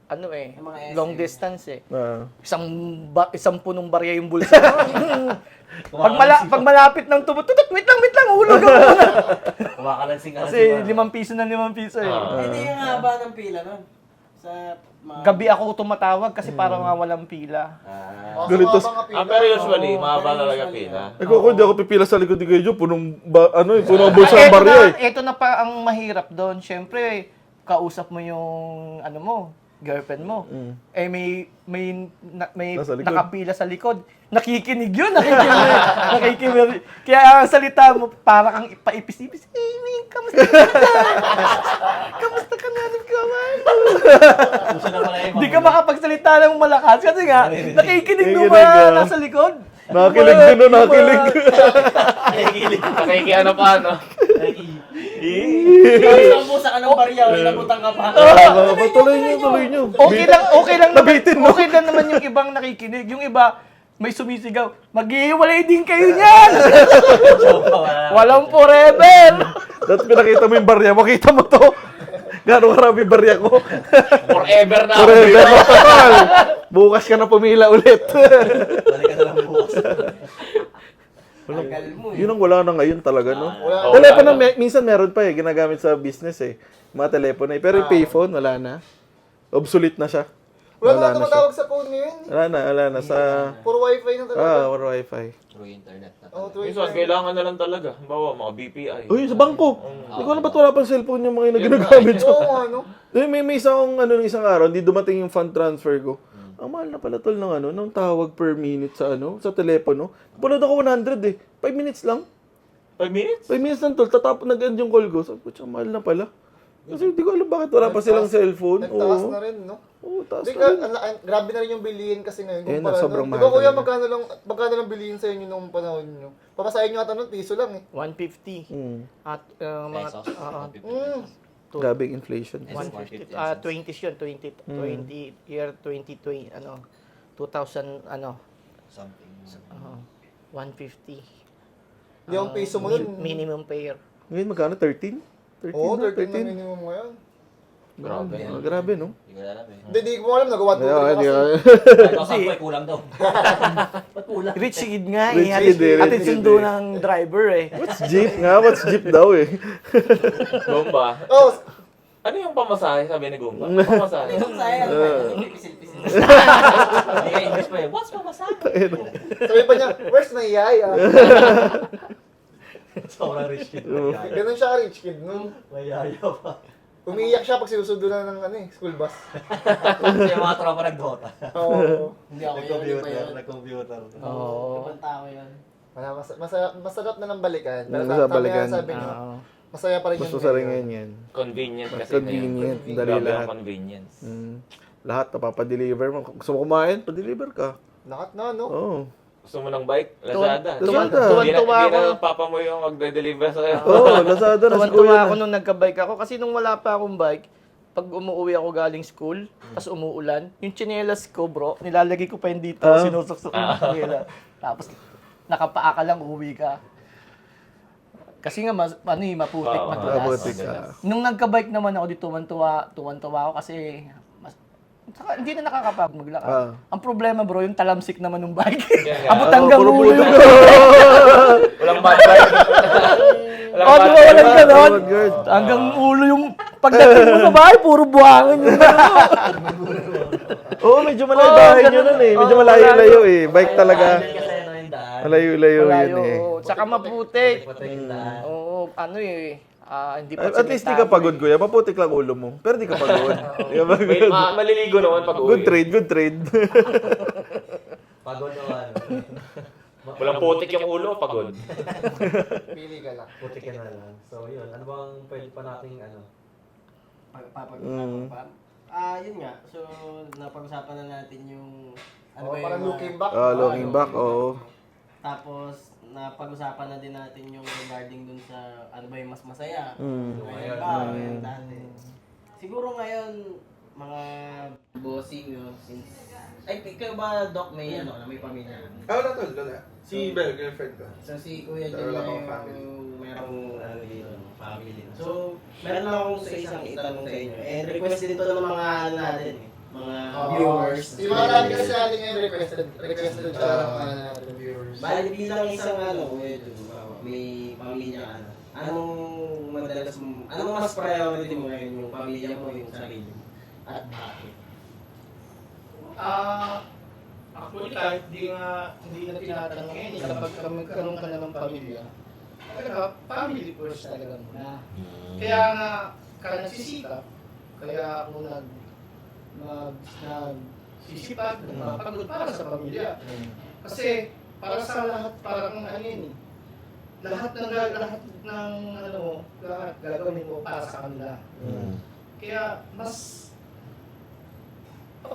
Yung mga long SM. distance eh. Ah. Isang punong barya yung bulsa. pag malapit ng tumututot, wait lang, hulog ako muna. Kumakalansing ka Kasi 5 piso na 5 piso eh. Hindi yung haba ng pila nun. Sa mga... Gabi ako tumatawag kasi parang nga walang pila. O, Ganito. sa mga pila. Pero usually, mahaba talaga pila. Ako, hindi ako pipila sa likod ni Kuya punong bulsa ng barya eh. Ito na pa ang mahirap doon. Siyempre, kausap mo yung girlfriend mo. Eh may Nasa likod. nakapila sa likod. Nakikinig yun, nakikinig. Kaya ang salita mo para kang paipis-ipis. May kamusta ka? Kamusta ka na ng kawan? Gusto na pala yung Hindi ka makapagsalita ng malakas kasi nga nakikinig nung Nakikinig, mga ah. nasa likod. Nakakilig din, no? Nakakilig. Nakikiano pa, no? Nabusa ka ng barya, inabutan ka pa. Tuloy nyo. Okay lang naman. Nabitin mo. Okay lang naman yung ibang nakikinig. Yung iba, may sumisigaw, mag-iiwalay din kayo niyan! Walang forever! Tapos pinakita mo yung barya, makita mo to. Gano'ng karami barya ko. Forever na. Forever na total. Bukas ka na pumila ulit. Balik ka na lang bukas. Tagal mo Yun ang wala na ngayon talaga, no? Oo, Telepono, wala na. minsan meron pa ginagamit sa business Mga telepono Pero yung payphone, wala na. Obsolete na siya. Wala na na siya. tumatawag sa phone ngayon. Wala na. Sa, Puro wifi na talaga. or wifi. Through internet na. Oh, through Minsan, internet. kailangan na lang talaga. Bawa, mga BPI. Uy, sa bangko. Hindi ko alam ba't wala pang cellphone yung mga ginagamit. Oo, ano? May isang araw, hindi dumating yung fund transfer ko. Ang mahal na pala tol ng tawag per minute sa telepono. Panood ako 100 5 minutes lang. 5 minutes? 5 minutes lang tol, tatapos nag-end yung call ko. Sabi ko, "Tsaka, mahal na pala." Kasi hindi ko alam bakit wala pa silang cellphone. Nagtaas Oo. na rin, no? Oo, taas Hindi na rin. grabe na rin yung bilihin kasi ngayon. Eh, Kumpara, sobrang no? mahal Di ba kuya, talaga. magkano lang bilihin sa inyo nung panahon nyo? Papasahin nyo ata nun, piso lang eh. 150. At mga... Pesos. Grabing inflation. 150. 20 yun. 20 year 2020, 2000, Something. 150. Yung piso mo nun. Minimum payer. Ngayon magkano? 13? 13 Oo, na, 13 na minimum ngayon. Grabe. Grabe, no? Hindi ko alam eh. Hindi, di ko alam, nagawa to Ayun, kasi. Kahit ako ay kulang daw. Ba't kulang? Rich kid nga Rich Hatid, kid eh, hatid rich sundo kid eh. ng driver What's jeep nga? What's jeep daw Gumba. Oh, Ano yung pamasahe, sabi ni Gumba? Pamasahe. Isang sayang. Pisil-pisil. Hindi ka English pa eh. What's pamasahe? sabi pa niya, where's my yaya? Sobrang rich kid. Ganun siya ka-rich kid, no? Mayaya pa. Umiiyak siya pag sinusundo na ng school bus. Kasi yung mga tropa nag-Dota. Oo. Hindi ako yun, hindi pa yun. Nag-computer. Oo. Ibang tao yun. Masarap na ng balikan. Pero Masarap tama balikan. yan sabi niyo. Oo. Masaya pa rin Mas yung masarap ngayon. ngayon yan. Convenient kasi Convenient. ngayon. Dali Grabe lahat. ang convenience. Lahat napapadeliver mo. Gusto mo kumain? Pa-deliver ka. Lahat na, no? Oo. Gusto mo ng bike? Lazada. Lazada. Hindi Tuwan-tuwa na ako. papa mo yung magde-deliver sa'yo. Oo, Lazada na si Tuwan-tuwa Kuya ako na. nung nagka-bike ako kasi nung wala pa akong bike, pag umuwi ako galing school, tapos umuulan, yung tsinelas ko, bro, nilalagay ko pa yun dito, sinusuksok ko yung tsinelas. Tapos nakapaa ka lang, uwi ka. Kasi nga, maputik, madulas. Mabuti ka. Nung nagka-bike naman ako dito, tuwan-tuwa ako kasi saka, hindi na nakakapagod maglakad. Ang problema bro, yung talamsik naman ng bike. Abot hanggang puro ulo. bulog. Walang bad guard. Oh, di ba walang ganon? Oh, good. Hanggang ulo yung pagdating mo sa bahay, puro buhangin yung Oo, medyo malayo bahay nyo nun eh. Medyo malayo-layo eh. Bike talaga. Kasi ano yung daan. Malayo-layo yun malayo. eh. Tsaka maputik. Patay yung daan. Oo, hindi pa At least di ka pagod, kuya. Maputik lang ulo mo. Pero di ka pagod. Di ka pagod. Maliligo naman pag uwi. Good trade. Pagod naman. Walang putik yung ulo, pagod. Pili ka lang. Putik ka na lang. So yun, ano bang pwede pa nating ano? Pag-usapan pa. Yun nga. So, napag-usapan na natin yung... Oh, ba parang yung looking mga- back. Looking back, oo. Tapos, napag-usapan na din natin yung regarding dun sa ano ba yung mas masaya. Mm. Ngayon ba, ngayon dati. Siguro ngayon, mga bossing nyo, since... Ay, ikaw ba, Doc, may may pamilya? Wala tol, wala. Si Bel, girlfriend ko. So, si Kuya Pero Jan wala na akong family. yung merong dito, family. So, meron lang akong sa isang itanong sa inyo. And request din to ng mga natin, mga viewers. Yung mga lagi kasi natin ngayon requested siya ng mga viewers. Bali bilang isang Kuya Jan, may pamilya ka na. Anong mas priority mo ngayon, yung pamilya mo, yung sarili mo? At bakit? Actually, kahit hindi na tinatanong ngayon, kapag magkaroon ka na ng pamilya, talaga, family first talaga muna. Kaya nga, ka nagsisikap, kaya ako nagsisipag, nagpapagod para sa pamilya. Kasi, para sa lahat, parang ano yun eh, lahat gagawin mo para sa kanila. Kaya, mas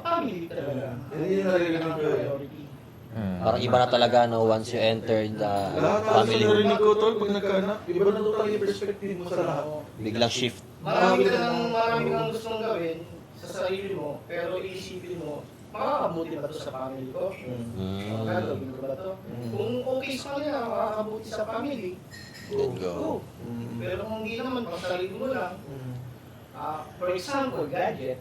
family talaga. Hindi na rin Priority. Parang iba na talaga, no, once you enter the Lahat ng family mo. narinig ko, tol, pag nagkaanak, iba na total yung perspective mo sa lahat. Biglang shift. Marami kang gustong gawin sa sarili mo, pero iisipin mo, makakabuti ba ito sa family ko? Gagawin ko ba ito? Kung okay sa kanila, makakabuti sa family, Then go. go. Pero kung hindi naman, pang sarili mo lang, for example, gadget,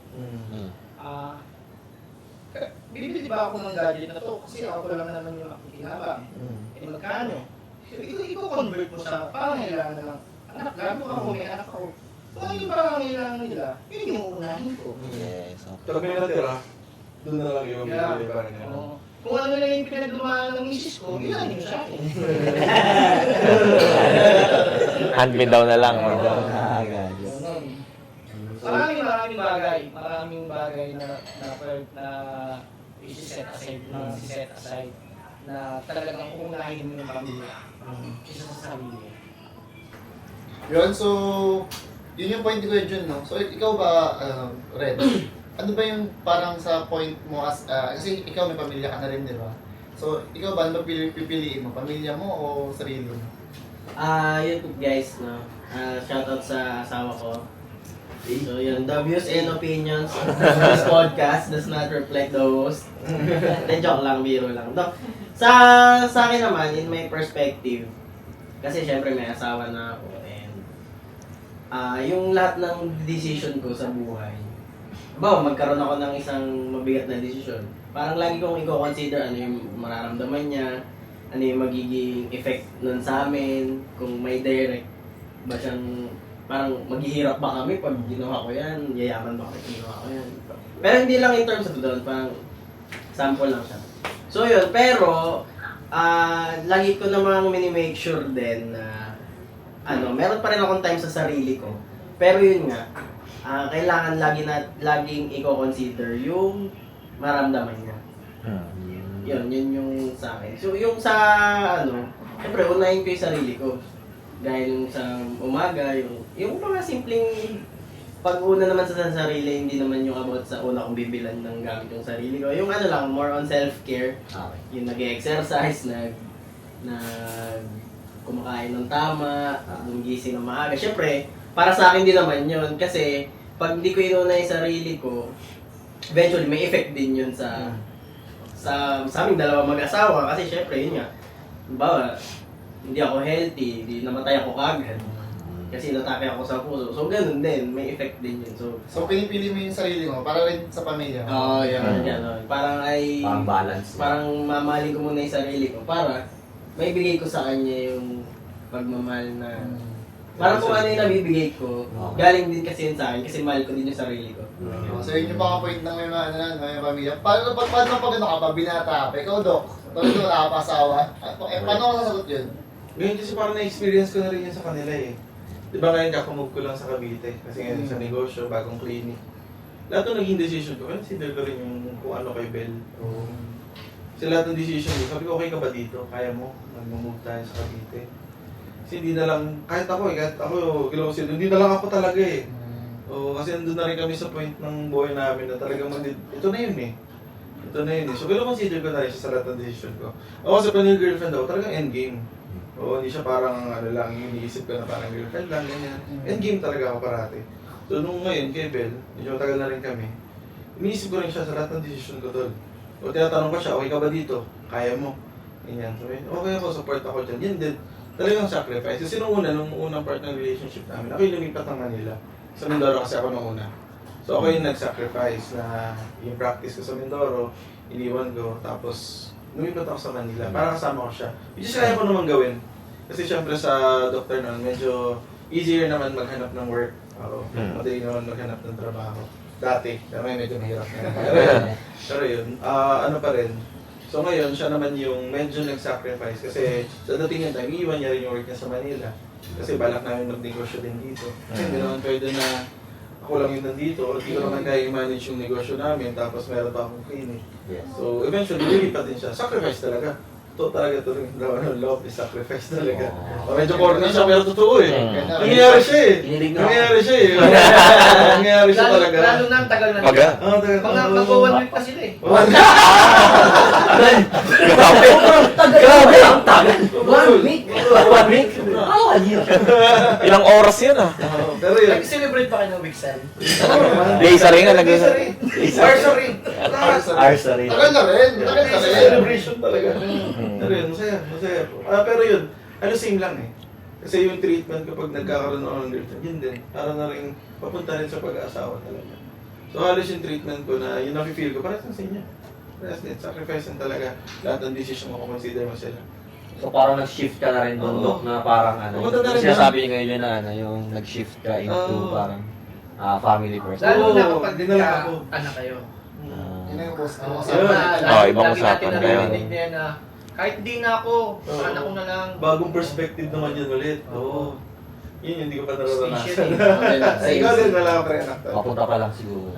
bibili ba ako ng gadget na to? Kasi ako lang naman yung makikinabang. Eh magkano? I-convert mo sa pangangailangan na lang. Anak, gago ako, may anak ako. Kung ano yung pangangailangan nila, yun yung unahin ko. Yes. Okay. Pag may natira, doon na lang yung Yeah. bibili pa rin yan. Oo. Kung ano na yung pinagdumaan ng misis ko, yun lang yung sa akin. Hand me down na lang. Maraming bagay na isi-set aside, na talagang uunahin mo yung pamilya kaysa sa sarili. Yun, so, yun yung point ko yun, no? So, ikaw ba, Red, ano ba yung parang sa point mo as, kasi ikaw may pamilya ka na rin, di ba? So, ikaw ba, ano ba pipiliin mo? Pamilya mo o sarili mo? Yun guys, no? Shoutout sa asawa ko. So yun, the views and opinions of this podcast does not reflect the host. Then joke lang, biro lang. No, sa akin naman, in my perspective, kasi syempre may asawa na ako and yung lahat ng decision ko sa buhay, magkaroon ako ng isang mabigat na decision. Parang lagi kong i-consider ano yung mararamdaman niya, ano yung magiging effect nun sa amin, kung may direct ba siyang, parang maghihirap ba kami pag ginawa ko yan, yayaman ba kami ginawa ko yan. Pero hindi lang in terms of doon, parang sample lang siya. So yun, pero lagi ko namang mini-make sure din na meron pa rin akong time sa sarili ko. Pero yun nga, kailangan laging i-consider yung maramdaman niya. Yun yung sa akin. So yung sa syempre unahin ko yung sarili ko. Gaya yung sa umaga, yung mga simpleng pag-una naman sa sarili, hindi naman yung about sa una kong bibilan ng gamit yung sarili ko. Yung lang, more on self-care. Okay. Yung nag-exercise, kumakain ng tama, gumising ng maaga. Siyempre, para sa akin din naman yun. Kasi, pag hindi ko inuna yung sarili ko, eventually may effect din yun sa aming dalawang mag-asawa. Kasi siyempre, yun nga. Bawa, hindi ako healthy, hindi namatay ako kagad. Kasi natake ako sa puso. So, ganun din. May effect din yun. So, pinipili mo yung sarili mo para rin sa pamilya mo? Yan. Parang Parang balance. parang mamahalin ko muna yung sarili ko para maibigay ko sa kanya yung pagmamahal na parang kung ano yung nabibigay ko, galing din kasi yun sa akin kasi mahal ko din yung sarili ko. So, yun yung mga point ng may may pamilya. Paano pag ka pa, binata ka pa? Ikaw, Dok, tulad mo nakapasawa. Paano ka nasagot yun? Ngayon kasi parang na-experience ko na rin yun sa kanila eh. Di ba ngayon kakumove ko lang sa Cavite kasi ngayon sa negosyo, bagong clinic. Lahat ng naging decision ko, consider ko rin yung kung ano kay Bel. Kasi lahat ng decision ko, sabi ko okay ka ba dito? Kaya mo? Mag-move tayo sa Cavite. Kasi hindi na lang, kahit ako hindi na lang ako talaga eh. Kasi nandun na rin kami sa point ng buhay namin na talagang ito na yun eh. Ito na yun eh. So consider ko na rin siya sa lahat ng decision ko. Ako sa panil girlfriend ako, talagang endgame. Hindi siya parang lang, iniisip ko na parang girlfriend lang, ganyan. Endgame talaga ako parati. So nung ngayon kay Bel, medyo matagal na rin kami, iniisip ko rin siya sa lahat ng decision ko tol. O tinatanong ko siya, okay ka ba dito? Kaya mo? Ganyan. So, okay ako, support ako dyan. Yan din, talagang sacrifice. Kasi nung unang part ng relationship namin, ako yung lumipat ng Manila. Sa Mindoro kasi ako nung una. So ako yung nag-sacrifice na yung practice ko sa Mindoro, iniwan ko, tapos lumipat ako sa Manila para kasama ko siya. Which is kaya ko naman gawin. Kasi syempre sa doctor noon, medyo easier naman maghanap ng work. Madali naman maghanap ng trabaho. Dati, pero medyo mahirap na. Pero yun, ano pa rin. So ngayon, siya naman yung medyo nag-sacrifice kasi sa dating yung time, iiwan niya rin yung work niya sa Manila. Kasi balak namin mag-negosyo din dito. Kasi hindi naman pwede na ako lang yung nandito, hindi ko naman kaya i-manage yung negosyo namin, tapos meron pa akong clinic. Yes. So eventually, lilipat din siya. Sacrifice talaga. Totoo talaga ito rin. Love is sacrifice talaga. Medyo corny siya, pero totoo eh. Ganun. Nangyayari siya eh. Kinilig na ako. Nangyayari siya eh. Nangyayari siya talaga. Lalo na ang tagal na Maga. Oo, talaga. Mga mag-1 week pa sila eh. Grabe! Ang tagal. 1 week. 1 week. Ilang oras yan ah. Oo, pero yun. Nag-celebrate pa kayo ng Wixel? Day isa rin nga nag Sorry. Archery. Tagal na rin. Tagal na rin. Celebration talaga. Pero yun, masaya. Pero yun, same lang eh. Kasi yung treatment kapag nagkakaroon ng girlfriend, yun din. Para na rin papunta rin sa pag-aasawa talaga. So halos yung treatment ko na yun nafe-feel ko, parang sa inyo. Parang din, sacrifice din talaga. Lahat ng decision mo, consider mo sila. So parang nag-shift ka na rin doon, Oo. Dok, na parang ano, Pumunta na rin yung sinasabi niyo ngayon na ano, yung nag-shift ka into Oo. parang family person. Lalo na Oo, kapag dinala ako. anak kayo. Yun na yung boss ko. Yun. Ibang lagi usapan natin na naririnig na yan na kahit di na ako, Oo. anak ko na lang. Bagong perspective naman yun ulit. Oo. Yun hindi ko pa nararanasan. Station Ay, ikaw din, wala ka pa rin anak. Papunta pa lang siguro.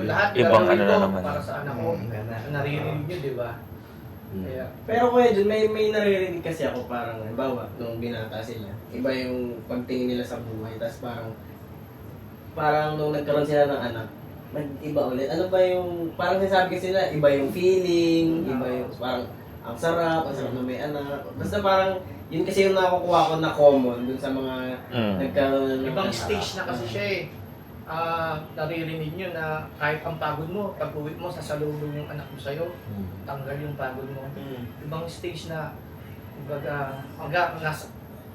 Lahat Ibang gagawin ano na ko naman. para sa anak ko. Naririnig nyo, di ba? Hmm. Kaya, Pero kuya Jun, may naririnig kasi ako parang, halimbawa, nung binata sila, iba yung pagtingin nila sa buhay, tapos parang nung nagkaroon sila ng anak, nag-iba ulit. Ano ba yung, parang sinasabi kasi nila, iba yung feeling, iba yung, parang, ang sarap na may anak. Basta parang, yun kasi yung nakukuha ko na common dun sa mga nagkaroon ng ibang anak. stage na kasi siya eh. Naririnig nyo na kahit ang pagod mo, pag-uwi mo, sasalubong yung anak mo sa'yo, tanggal yung pagod mo. Ibang stage na,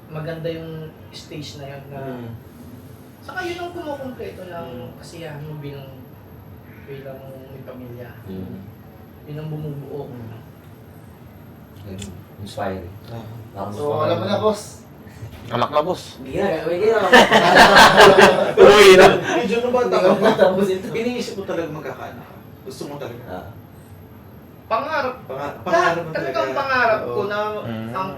maganda yung stage na yun na saka yun ang kumukumpleto ng kasiyahan mo bilang may pamilya. Yun ang bumubuo. Inspiring. Parang So, alam mo na, boss. Anak na boss. Hindi na, gawin ko na. Uwi na. Medyo nung bata ka pa, Tapos ito. iniisip mo talaga magkakaanak ka. Gusto mo talaga. Pangarap. Pangarap mo Talagang pangarap ko Oo. na Mm. ang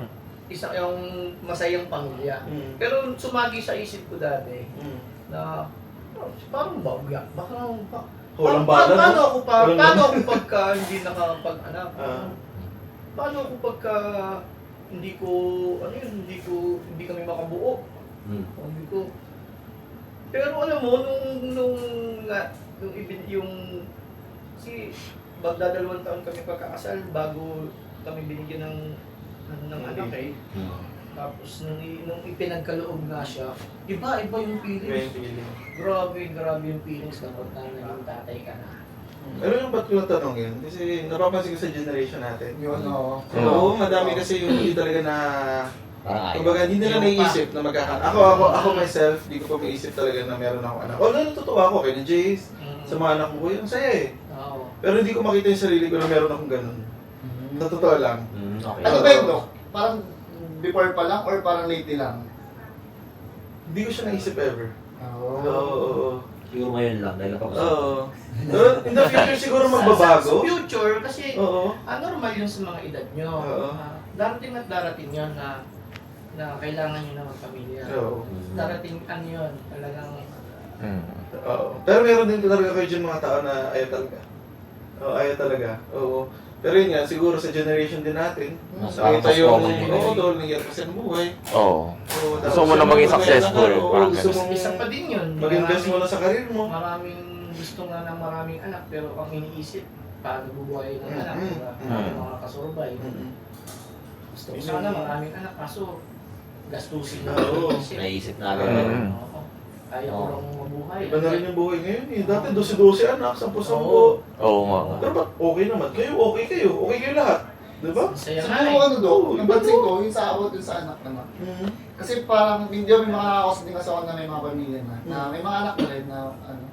isa yung masayang pamilya. Mm. Pero sumagi sa isip ko dati Mm. na parang bagya. Baka Walang bala, no? paano ako Walang paano bala. ako pagka hindi nakapag-anak? Ah. Paano ako pagka hindi kami makabuo? Hindi ko. Pero alam mo yung magdadalawang taon kami pagkakasal bago kami binigyan ng anak eh. Tapos nung ipinagkaloob nga siya, iba yung Iba feelings. yung feeling. Grabe yung feelings kapag naging tatay ka na. Ano yung ba't ko natanong yun? Kasi napapansin ko sa generation natin. Yun, oo. Oo, madami kasi yung hindi talaga na... Parang ayaw. Kumbaga, hindi nila Yung naiisip na magkakanak. Ako myself, di ko pa maiisip talaga na meron akong anak. Although natutuwa ako kay Jace, sa mga anak ko, yung saya eh. Oo. Pero hindi ko makita yung sarili ko na meron akong ganun. Sa totoo lang. Okay. Ano ba yun, Dok? Parang before pa lang or parang lately lang? Hindi ko siya naisip ever. Oo. Oo. Siguro ngayon lang dahil napag-usap. Oo. Pero in the future siguro magbabago. Sa future, kasi Oo. normal yun sa mga edad nyo. Oo. Darating at darating yun na kailangan nyo na magpamilya. Oo. Darating yun, talagang Oo. Pero meron din talaga kayo dyan mga tao na ayaw talaga. Oo, ayaw talaga. Oo. Pero yun nga, siguro sa generation din natin, Mas nakita yung common. dahil nangyari kasi ng buhay. Oo. Oo, Gusto mo na maging successful, parang gusto ganun. mong isa pa din yun. mag-invest mo na sa karir mo. Maraming gusto nga ng maraming anak, pero ang iniisip, paano bubuhay ng anak, Mm. diba? Mm. Paano makakasurvive. Mm-mm. Gusto ko sana maraming anak, kaso gastusin na Oo. iniisip. Naisip Mm. namin. Oo. Kaya ko lang mabuhay. Iba na rin yung buhay ngayon eh. Dati 12-12 anak, 10-10. Oo nga. Pero ba't okay naman? Kayo, okay kayo. Okay kayo lahat. Diba? Saya nga Siguro eh. ano, Dok? Oo, Napansin ko, yung sa about yung sa anak naman. Mm-hmm. Kasi parang hindi may mga nakakausap din kasi ako na may mga pamilya na may mga anak na rin na ano.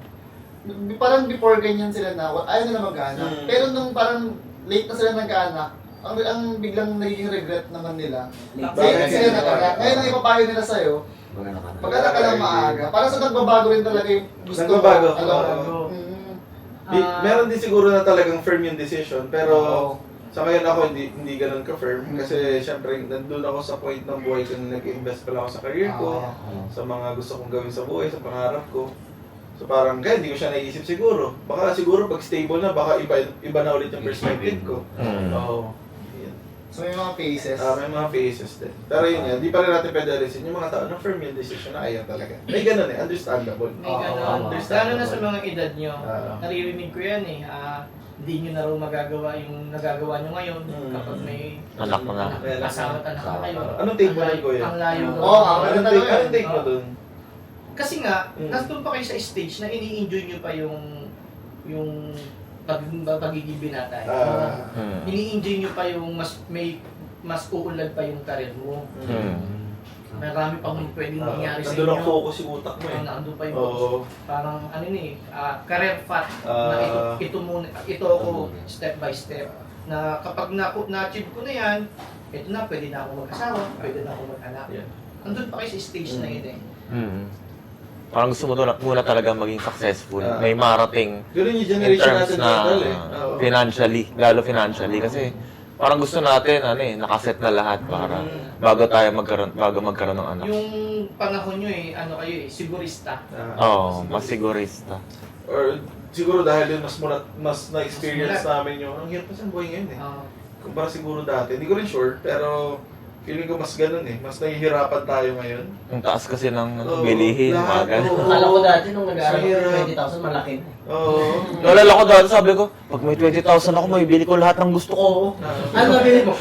Parang before ganyan sila na ayaw nila mag-anak. Mm. Pero nung parang late na sila nag-anak, ang biglang nagiging regret naman nila. Bakit sila nag-anak? Ngayon ang ipapayo nila sa'yo, pag-anak ka lang maaga. Parang sa nagbabago rin talaga yung gusto mo. Nagbabago. Alam Oo. mo. Mm. Meron din siguro na talagang firm yung decision. Pero Oo. sa ngayon ako hindi ganun ka-firm. Kasi syempre, nandun ako sa point ng buhay ko na nag-invest pala ako sa career ko. Sa mga gusto kong gawin sa buhay, sa pangarap ko. So parang kaya hindi ko siya naisip siguro. Baka siguro pag stable na, baka iba na ulit yung perspective ko. Mm. Oo. Yan. So may mga phases. May mga phases din. Pero yun yan, di pa rin natin pwede alisin yung mga tao na firm yung decision na ayaw talaga. May ganun eh, understandable. May ganun. Lalo na sa mga edad nyo. Oo. Naririnig ko yan eh. Hindi nyo na raw magagawa yung nagagawa nyo ngayon kapag may Anak mo na. asawa at anak na kayo. Anong take mo nun, Kuya? Ang layo daw. Oo, Anong take mo dun? Kasi nga, Mm. nandun pa kayo sa stage na ini-enjoy nyo pa yung pagiging binata. Ini-enjoy nyo pa yung mas uunlad pa yung karir mo. Marami pang pwedeng mangyari sa Nandun ang inyo. focus yung utak mo eh. Nandun pa yung Oo. parang ano career path na ito muna, ito ako step by step na kapag na-achieve ko na yan, ito na, pwede na ako mag-asawa, pwede na ako mag-anak. Yeah. Andun pa kayo sa stage na yun eh. Parang gusto mo muna talaga maging successful. May marating Ganun yung in generation terms natin na total eh. Oo. financially, lalo financially. Kasi parang gusto natin, nakaset na lahat para bago magkaroon ng anak. Yung panahon nyo kayo sigurista. Oo, mas sigurista. Or siguro dahil yun mas na-experience namin yung ang hirap kasi ang buhay ngayon eh. Kumpara siguro dati, hindi ko rin sure, pero feeling ko mas ganun eh. Mas nahihirapan tayo ngayon. Ang taas kasi ng Oo, bilihin, mga lahat, ganun. oo. Akala ko dati nung nag-aaral Mahirap. ko, 20,000 malaki na. Oo. Nalala ko dati, sabi ko, pag may 20,000 ako, mabibili ko lahat ng gusto ko. Ano nabili mo?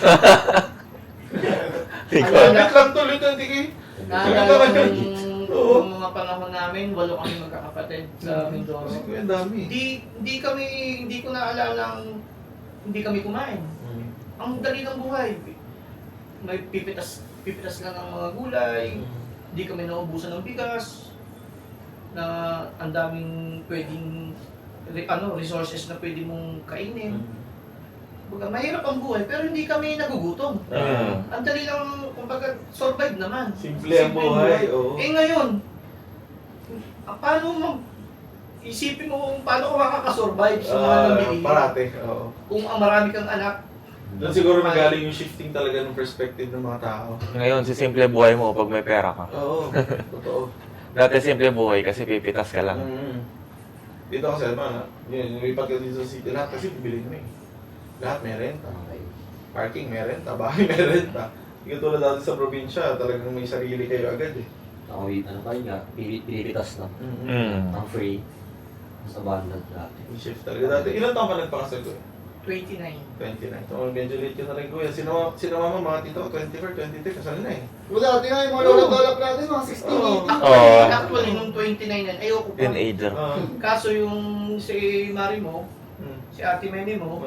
Ikaw. Wait lang to, Lutan, tiki. Naalala ko yung mga panahon namin, 8 kami magkakapatid sa Mindoro. Kasi ko yung dami. Hindi ko naalala hindi kami kumain. Ang dali ng buhay. May pipitas lang ng mga gulay. Hindi kami naubusan ng bigas. Na ang daming pwedeng resources na pwede mong kainin. Baga, mahirap ang buhay pero hindi kami nagugutom. Ang dali lang, kumbaga, survive naman. Simple ang buhay, oo. Eh ngayon, isipin mo kung paano ka makakasurvive sa mga nabili. Parate, oo. Kung marami kang anak, Doon siguro nagaling yung shifting talaga ng perspective ng mga tao. Ngayon, si simple buhay mo pag may pera ka. Oo, totoo. Dati simple buhay kasi pipitas ka lang. Dito kasi naman, lumipat ka dito sa city, lahat kasi bibili mo eh. Lahat may renta. Parking may renta, bahay may renta. Hindi ka tulad dati sa probinsya, talagang may sarili kayo agad eh. Ako, ano pa rin nga, pilipitas na. Ang free. Mas abundant dati. Yung shift talaga dati. Ilan taon ka nagpakasal ko? 29. 29. So, medyo late ka na rin kuya. Sino mama, mga tito ko, 24, 23, kasal na eh. Wala, tingnan yung mga lola-lola natin, mga 16, Oo. 18. Actually, nung 29 yan, ayoko pa. Teenager. Kaso yung si Mari mo, si Ate Memi mo,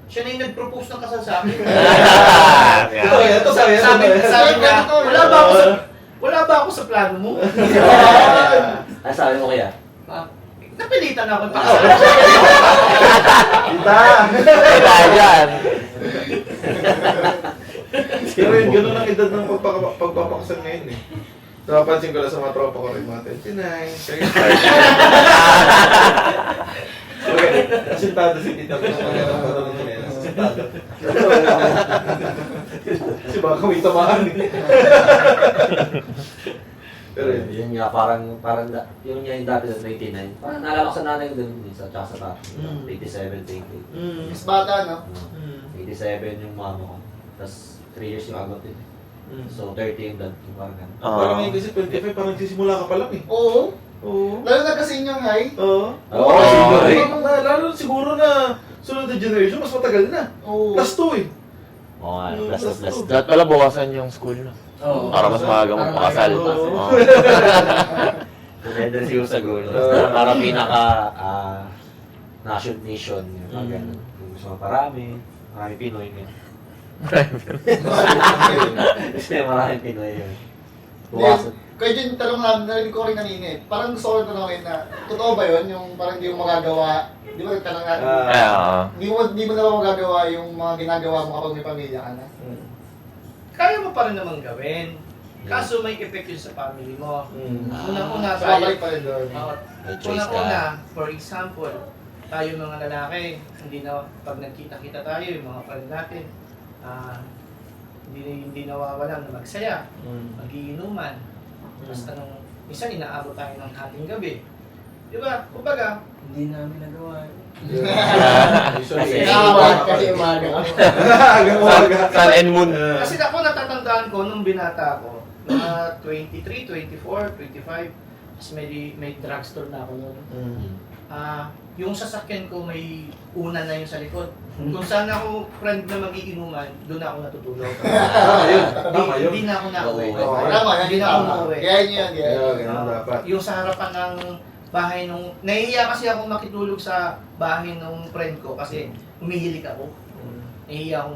siya na yung nag-propose ng kasal sa akin. Ito sa'yo, Sabi niya, wala ba ako sa plano mo? Ay, sabi mo kaya? Napilitan ako ng pakasal. Kita! Kaya dyan. Pero yun, ganun ang edad ng pagpapakasal ngayon eh. So, napansin ko lang sa mga tropa ko rin, mga 29, 30. Okay, asintado si Tita. Asintado. Kasi baka may tamaan eh. Pero yun. Yun nga, yun nga yung dati sa 99. Parang naalala ko sa nanay ko din, tsaka sa tatay. 87, 88. Mas bata, no? 87 yung mama ko. Tapos 3 years yung agot din. So 30 yung dad ko, parang ganun. Parang ngayon kasi 25, parang nagsisimula ka pa lang eh. Oo. Oo. Lalo na kasi yung high. Oo. Oo. Lalo siguro na sunod na generation, mas matagal na. Oo. Plus 2 eh. Oo nga, plus. Dapat pala bawasan yung school na. Oo. Para mas maaga magpakasal. Oo. Oo. Depende siguro sa goal. Para pinaka nation, yung mga ganun. Kung gusto mo marami Pinoy yun. Kasi maraming Pinoy yun. Buwasan. Kaya dyan tanong namin, narinig ko rin kanina eh. Parang gusto ko rin tanongin na, totoo ba yun? Yung parang hindi mo magagawa, di ba nagtanong natin? Di mo na ba magagawa yung mga ginagawa mo kapag may pamilya ka na? Kaya mo pa rin naman gawin. Kaso may effect yun sa family mo. Unang-una So, tayo. babalik pa rin doon. May choice Unang-una, for example, tayo mga lalaki, hindi na, pag nagkita-kita tayo, yung mga friend natin, hindi nawawalan na magsaya, magiinuman. Basta minsan inaabot tayo ng hating gabi. Di ba? Kumbaga, Hindi namin nagawa. Usually, kasi umaga. Sun and moon. Kasi ako natatandaan ko nung binata ako, mga 23, 24, 25, tapos may drugstore na ako noon. Yung sasakyan ko may una na yung sa likod. Kung saan ako friend na magiinuman, doon ako natutulog. Tama yun. Hindi na ako nauwi. Tama, yan Hindi yung na ako tama. nauwi. Kaya yun yan, kaya yun. Ganun dapat. Yung sa harapan ng bahay nung... Nahihiya kasi ako makitulog sa bahay nung friend ko kasi umihilik ako. Nahihiya ako.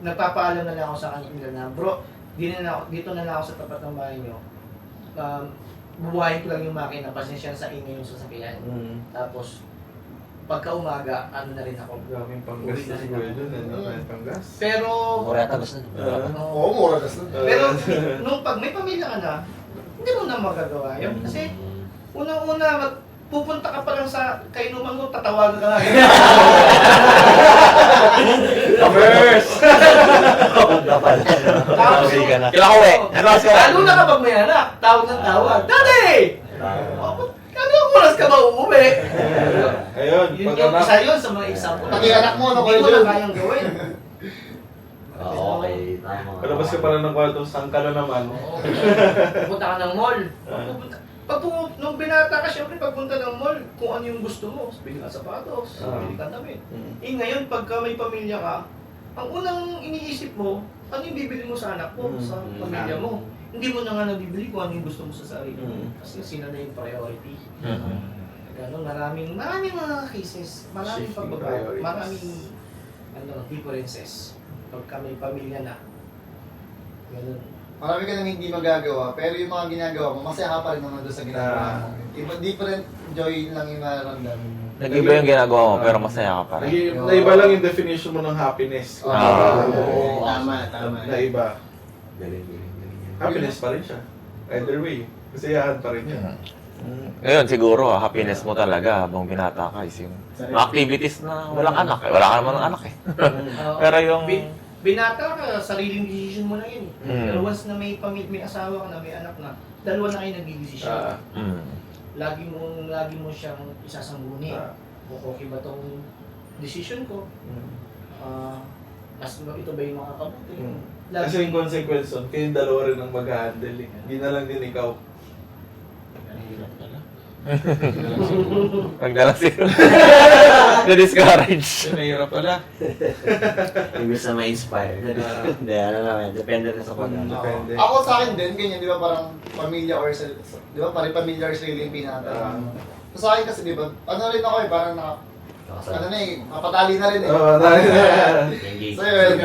Nagpapaalam na lang ako sa kanya na, bro, dito na lang ako sa tapat ng bahay nyo. Bubuhayin ko lang yung makina, pasensya sa ingay yung sasakyan. Tapos, pagka umaga, ano na rin ako. Daming panggas na siguro dun, daming panggas. Pero, Mura tapos na. Oo, mura gas na. pero nung pag may pamilya ka na, hindi mo na magagawa yun. Kasi, unang-una, pupunta ka pa lang sa kainuman mo, tatawagan ka nga. First! Tapos, Kailangan uwi. lalo na kapag may anak, tawag ng tawag. Daddy! Anong oras ka ba uuwi? Ayun, Yun pag yung anak. isa yun sa mga example. Pati anak mo, ano, Hindi mo Kuya na Jun? kayang gawin. Okay, tama. Palabas ka pala ng kwarto, saan ka na naman? Oo. Pupunta ka ng mall. Nung binata ka, syempre pagpunta ng mall, kung ano yung gusto mo, bili ka sapatos, bili ka damit. Ngayon, pagka may pamilya ka, ang unang iniisip mo, ano yung bibili mo sa anak mo, sa pamilya mo. Hindi mo na nga nabibili kung ano yung gusto mo sa sarili mo. Kasi sila na yung priority. Ganun, maraming mga cases, maraming Shifting pagbabago, priorities. maraming differences pagka may pamilya na. Ganun. Marami ka nang hindi magagawa, pero yung mga ginagawa mo, masaya ka pa rin naman doon sa ginagawa mo. Iba, different joy lang yung nararamdaman. Nag-iba yung ginagawa mo, pero masaya ka pa rin. Naiba lang yung definition mo ng happiness. Oo. Tama. Naiba. Happiness pa rin siya. Either way, kasiyahan pa rin yan. Ngayon, siguro, happiness mo talaga habang binata ka is yung mga activities na walang anak. Wala ka naman ng anak eh. Pero yung... Binata ka, sariling decision mo lang yun. Mm. Pero once na may may asawa ka na, may anak na, dalawa na kayo nagdidesisyon. Lagi mo siyang isasangguni. Kung okay ba tong decision ko? Mas ito ba yung makakabuti? Kasi yung consequence nun, kayong dalawa rin ang mag-handle eh. Hindi na lang din ikaw. Huwag na lang sila. Na-discourage. Mahirap pala. Imbis na ma-inspire. Hindi, ano naman, depende rin sa pag-ano. Depende. Ako sa akin din, ganyan, di ba parang pamilya or di ba parang pamilya or sariling pinata. So sa akin kasi di ba, ano rin ako eh, parang ano na eh, mapatali na rin eh. Oo, dahil So yun.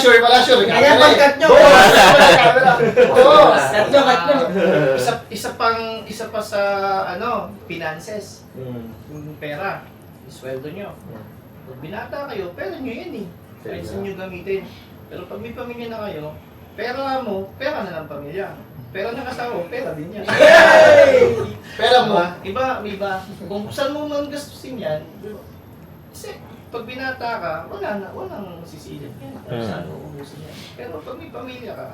Sure pala, sure. Kaya pagkat nyo! Boss! Isa pa sa finances. Yung pera, yung sweldo nyo. Pag binata kayo, pera nyo yan eh. Kahit saan nyo gamitin. Pero pag may pamilya na kayo, pera mo, pera na ng pamilya. Pera ng asawa, pera din yan. Pera mo. Iba. Kung saan mo man gastusin yan, kasi pag binata ka, walang sisilip yan. Kung saan mo umusin yan. Pero pag may pamilya ka,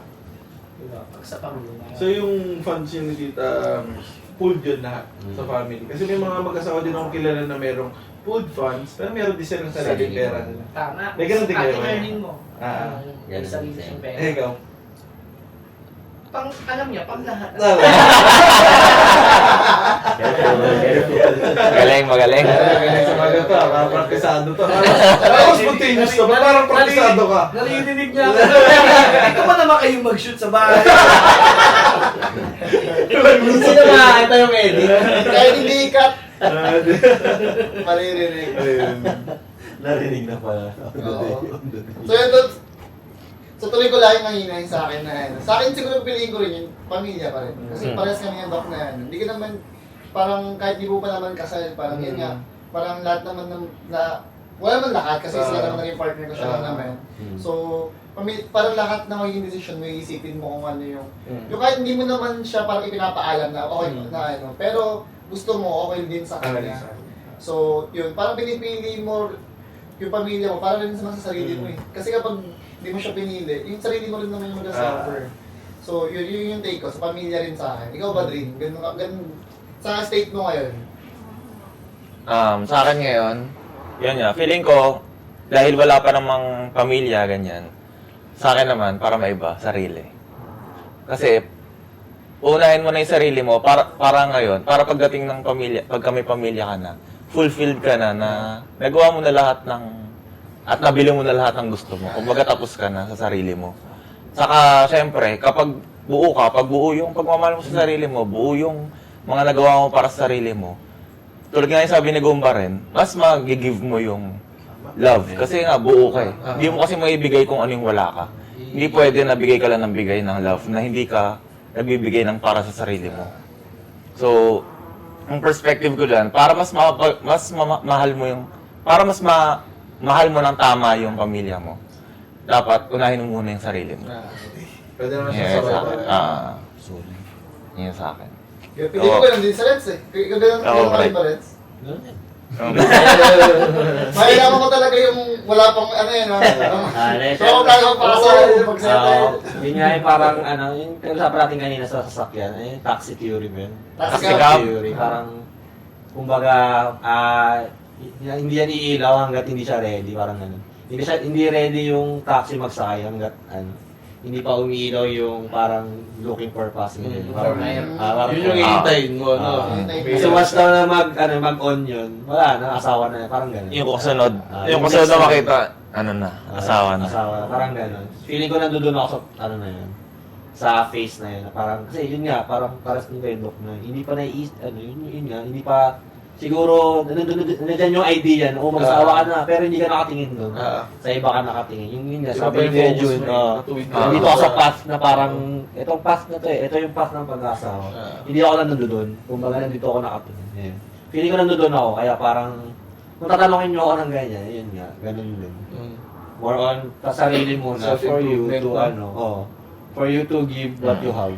diba, pag sa pamilya na So yung funds yun ni Tita, pooled yun lahat sa family. Kasi may mga mag-asawa din akong kilala na merong pooled funds, pero meron din silang sariling pera nila. tama. May ganun din kayo, Ate eh? earning mo. Ganun May sarili din. siyang pera. Eh, ikaw. Alam niya, pang lahat. Magaling. Kaya sa mga to, parang praktisado to. Parang spontaneous to, parang praktisado ka. Naririnig niya ako. Ito pa naman kayong mag-shoot sa bahay. Sino ba? Ito yung edit. Kahit hindi ikat, maririnig. Ayun. Narinig na pala. Oo. So yun, so tuloy ko lang yung nangyinayin sa akin na sa akin siguro piliin ko rin yung pamilya pa rin. Kasi parehas kami yung doc na hindi ka naman, parang kahit di mo pa naman kasal, parang yun nga, parang lahat naman wala naman lahat kasi sila naman naging partner ko, siya lang naman. So, parang lahat na magiging decision mo, iisipin mo kung ano yung kahit hindi mo naman siya parang ipinapaalam na okay na ano, pero gusto mo okay din sa kanya. So, yun, parang pinipili mo yung pamilya mo, para rin sa sarili mo eh. Kasi kapag hindi mo siya pinili, yung sarili mo rin naman yung mag-suffer. So, yun yung take ko. Sa pamilya rin sa akin. Ikaw ba, Dream? Ganun, sa state mo ngayon? Sa akin ngayon, yun nga, feeling ko, dahil wala pa namang pamilya, ganyan, sa akin naman, para maiba, sarili. Kasi, unahin mo na yung sarili mo, para ngayon, para pagdating ng pamilya, pagka may pamilya ka na, fulfilled ka na, nagawa mo na lahat ng, at nabili mo na lahat ng gusto mo. Kumbaga tapos ka na sa sarili mo. Saka, syempre, kapag buo ka, pag buo yung pagmamahal mo sa sarili mo, buo yung mga nagawa mo para sa sarili mo, tulad nga yung sabi ni Gumba rin, mas mag-give mo yung love. Kasi nga, buo ka eh. Hindi mo kasi maibigay kung ano yung wala ka. Hindi pwede nabigay ka lang ng bigay ng love na hindi ka nagbibigay ng para sa sarili mo. So, ang perspective ko dyan, para mahal mo yung, para mahal mo ng tama yung pamilya mo, dapat unahin mo muna yung sarili mo. Pwede naman Yan siya sa sa akin. Yan sa akin. Pili ko ganun din sa Reds eh. Ikaw ganun ka rin ba, Reds? Mahilaman ko talaga yung wala pang ano yun. So, ako tayo para sa pagsettle. Yun nga yung parang ano, yung usapan natin kanina sa sasakyan, yung taxi theory ba yun? Taxi cab. Theory, parang, kumbaga, hindi yan iilaw hanggat hindi siya ready, parang ano. Hindi ready yung taxi magsakay hanggat ano. Hindi pa umiilaw yung parang looking for passenger. Parang, parang, Yun yung iintayin mo, no? Kasi once daw na mag-on yun, wala na, asawa na, parang gano'n. Yung kasunod, yung kasunod na makita, ano na, asawa na. Asawa, parang gano'n. Feeling ko nandun ako sa, ano na yun, sa face na yun. Na parang, kasi yun nga, parang paras ng vendok na, hindi pa yun nga, hindi pa, siguro, nandiyan yung idea na, magsawa ka na, pero hindi ka nakatingin doon. Sa iba ka nakatingin. Yun nga, sabi ni Kuya Jun, dito ako sa path na parang, itong path na to eh, ito yung path ng pag-asawa. Hindi ako lang nandoon. Kumbaga, nandito ako nakatingin. Yeah. Feeling ko nandoon ako, kaya parang, kung tatanungin nyo ako ng ganyan, yun nga, ganun din. More on, sa sarili muna, for you to, for you to give what you have.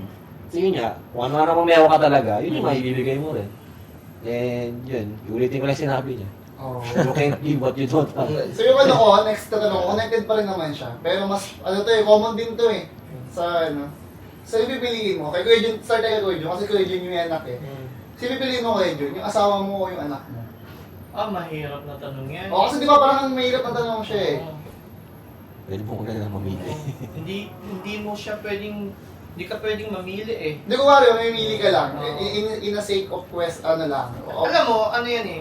So yun nga, kung ano namang meron ka talaga, yun yung maibibigay mo rin. And yun, ulitin ko lang sinabi niya. You can't give what you don't have. So yung ano ko, next na tanong, connected pa rin naman siya. Pero mas, ano to eh, common din to eh. Sa ano. So yung pipiliin mo, kay Kuya Jun, start tayo kay Kuya Jun, kasi Kuya Jun yung anak eh. So yung pipiliin mo Kuya Jun, yung asawa mo o yung anak mo? Mahirap na tanong yan. O kasi di ba parang mahirap ang tanong siya eh. Pwede mo ko na lang mamili. Hindi mo siya pwedeng, hindi ka pwedeng mamili eh. Hindi ko wari, mamimili ka lang. In a sake of quest, ano lang. Alam mo, ano yan eh,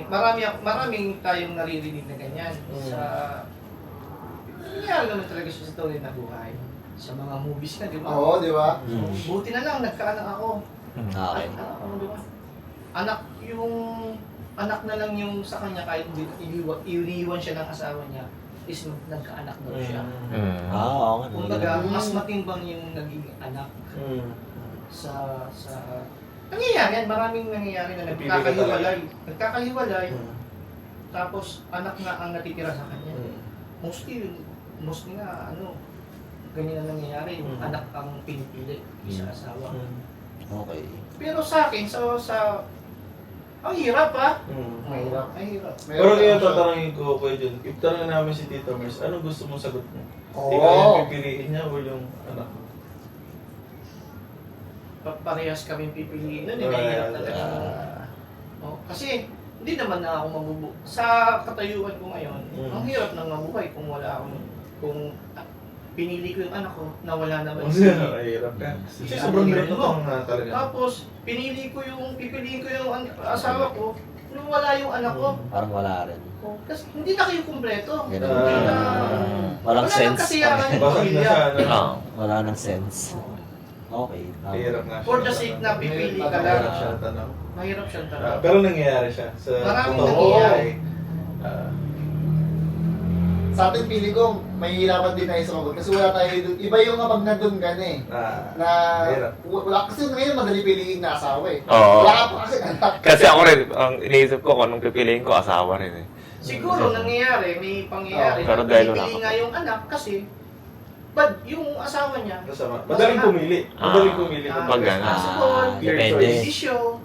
maraming tayong naririnig na ganyan. Nangyari naman talaga siya sa tunay na buhay. Sa mga movies na, di ba? Oo, di ba? Buti na lang, nagkaanak ako. Okay. Anak ako, di ba? Anak na lang yung sa kanya kahit iniwan siya ng asawa niya is nagkaanak daw siya. Oo nga. Kumbaga, mas matimbang yung naging anak sa nangyayari yan, maraming nangyayari na nagkakahiwalay. Tapos anak na ang natitira sa kanya. Mostly nga ganyan na nangyayari, yung anak ang pinipili sa asawa. Okay. Pero sa akin, ang hirap Mahirap. Pero kaya tatanungin ko, Kuya Jun, if tanongin namin si Tito Mers, anong gusto mong sagot mo? Oo. Ikaw yung pipiliin niya o yung anak mo? Parehas kami pipiliin nun, mahirap talaga. Kasi hindi naman na ako mabubuhay. Sa katayuan ko ngayon, ang hirap nang mabuhay kung wala akong, pinili ko yung anak ko na wala naman Mahirap ka. Kasi sobrang hirap na tanong na talaga. Tapos, pipiliin ko yung asawa ko nung wala yung anak ko. Parang wala rin. Kasi hindi na kayo kumpleto. Walang Wala nang sense. kasiyahan yung Basag na pamilya. siya, Wala nang sense. Okay. Mahirap nga siya. For the sake na pipili ka Mahirap lang. siya tanong. Mahirap siyang tanong. Pero nangyayari siya. Sa Maraming totoo nangyayari. ay, Sa atin, pili ko, mahihirapan din na sumagot. Kasi wala tayo doon. Iba yung kapag nandun ka na eh. Na, Mahirap. wala kasi ngayon madali piliin na asawa eh. Oo. Wala ka pa kasi anak. Kasi ako rin, ang iniisip ko kung anong pipiliin ko, asawa rin eh. Siguro nangyayari, may pangyayari. Pero na dahil wala pinipili ka. nga yung anak kasi yung asawa niya. Kasama. Madaling pumili. Madaling pumili. Pag gano'n. Responsible, Depende. desisyon.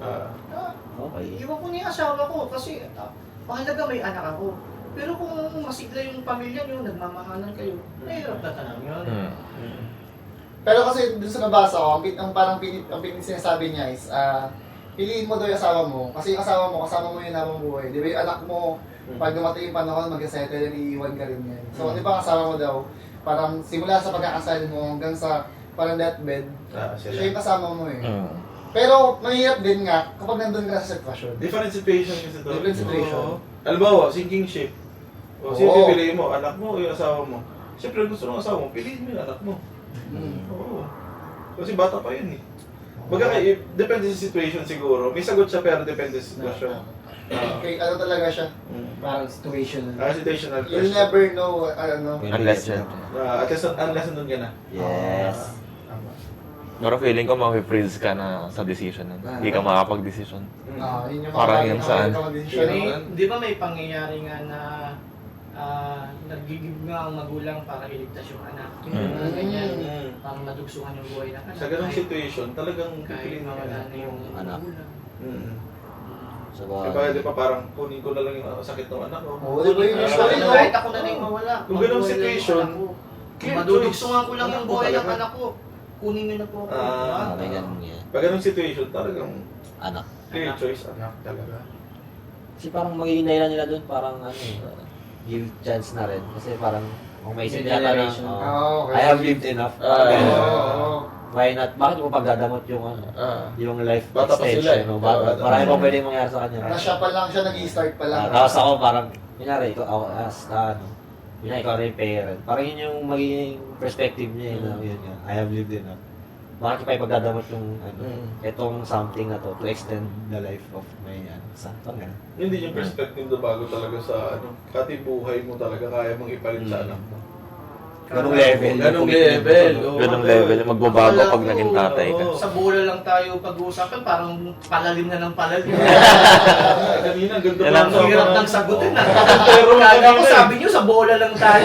Okay. Iwan ko na yung asawa ko kasi mahalaga may anak ako. Pero kung masigla yung pamilya nyo, nagmamahalan kayo, mahirap na tanong yun. Pero kasi dun sa nabasa ko, ang sinasabi niya is, piliin mo daw yung asawa mo. Kasi yung asawa mo, kasama mo yung habang buhay. Di ba yung anak mo, pag dumating yung panahon, mag-settle and iiwan ka rin yan. So, di ba ang asawa mo daw, parang simula sa pagkakasal mo hanggang sa parang deathbed, siya yung kasama mo eh. Pero mahirap din nga kapag nandun ka sa sitwasyon. Different situation kasi to. Different situation. Oo. Halimbawa, sinking ship. O, sino Oo. pipiliin mo? Anak mo o yung asawa mo? Siyempre, gusto ng asawa mo, piliin mo yung anak mo. Oo. Kasi bata pa yun eh. Depende sa situation siguro. May sagot siya pero depende sa sitwasyon. Okay, ano talaga siya? Parang situational. Situational You'll question. never know, ano. Unless yun. At least, unless nandun ka na. Yes. Pero feeling ko ma-freeze ka na sa decision nun. Hindi ka makakapag-decision. Yun yung Parang mga yun saan. Di ba may pangyayari nga na nagigib nga ang magulang para iligtas yung anak. Yung ganyan, parang nadugsungan yung buhay ng anak. Sa ganong situation, talagang kahit pipiliin mo mawala yan. na yung Anak. magulang. So, Diba, di ba parang kunin ko na lang yung sakit ng anak ko. Oo, di ba yun yung Sorry, story, kahit no? ako na lang mawala. Kung ganong Mabuhay lang yung situation, anak ko. clear Madudugsungan ko lang choice. yung buhay ng Talaga. anak ko. Kunin nyo na po ako. may ganun yan. Pag ganong situation, talagang Anak. clear choice, anak talaga. Kasi parang magiging dahilan nila doon, parang give chance na rin. Kasi parang, kung may isip yata na, Okay. I have lived enough. Oo. Why not? Bakit mo pagdadamot yung yung life Bata pa sila eh. extension? No? Bata. Marami pang pwedeng mangyari sa kanya. Na siya pa lang, siya nag-i-start pa lang. Tapos ako parang, kunyari, ako ikaw rin yung parent. Parang yun yung magiging perspective niya. Yun nga, I have lived enough. Bakit pa ipagdadamot yung itong something na to extend the life of my son? Parang Hindi yung perspective na bago talaga sa pati buhay mo talaga kaya mong ipalit sa anak mo. ganong level. Ganong level. oo. Ganong level, magbabago pag naging tatay ka. Sa bola lang tayo pag-uusapan, parang palalim na ng palalim. Kanina, ganito Yan pa ang ang Hirap ng sagutin na. Pero Kala ko sabi nyo, sa bola lang tayo.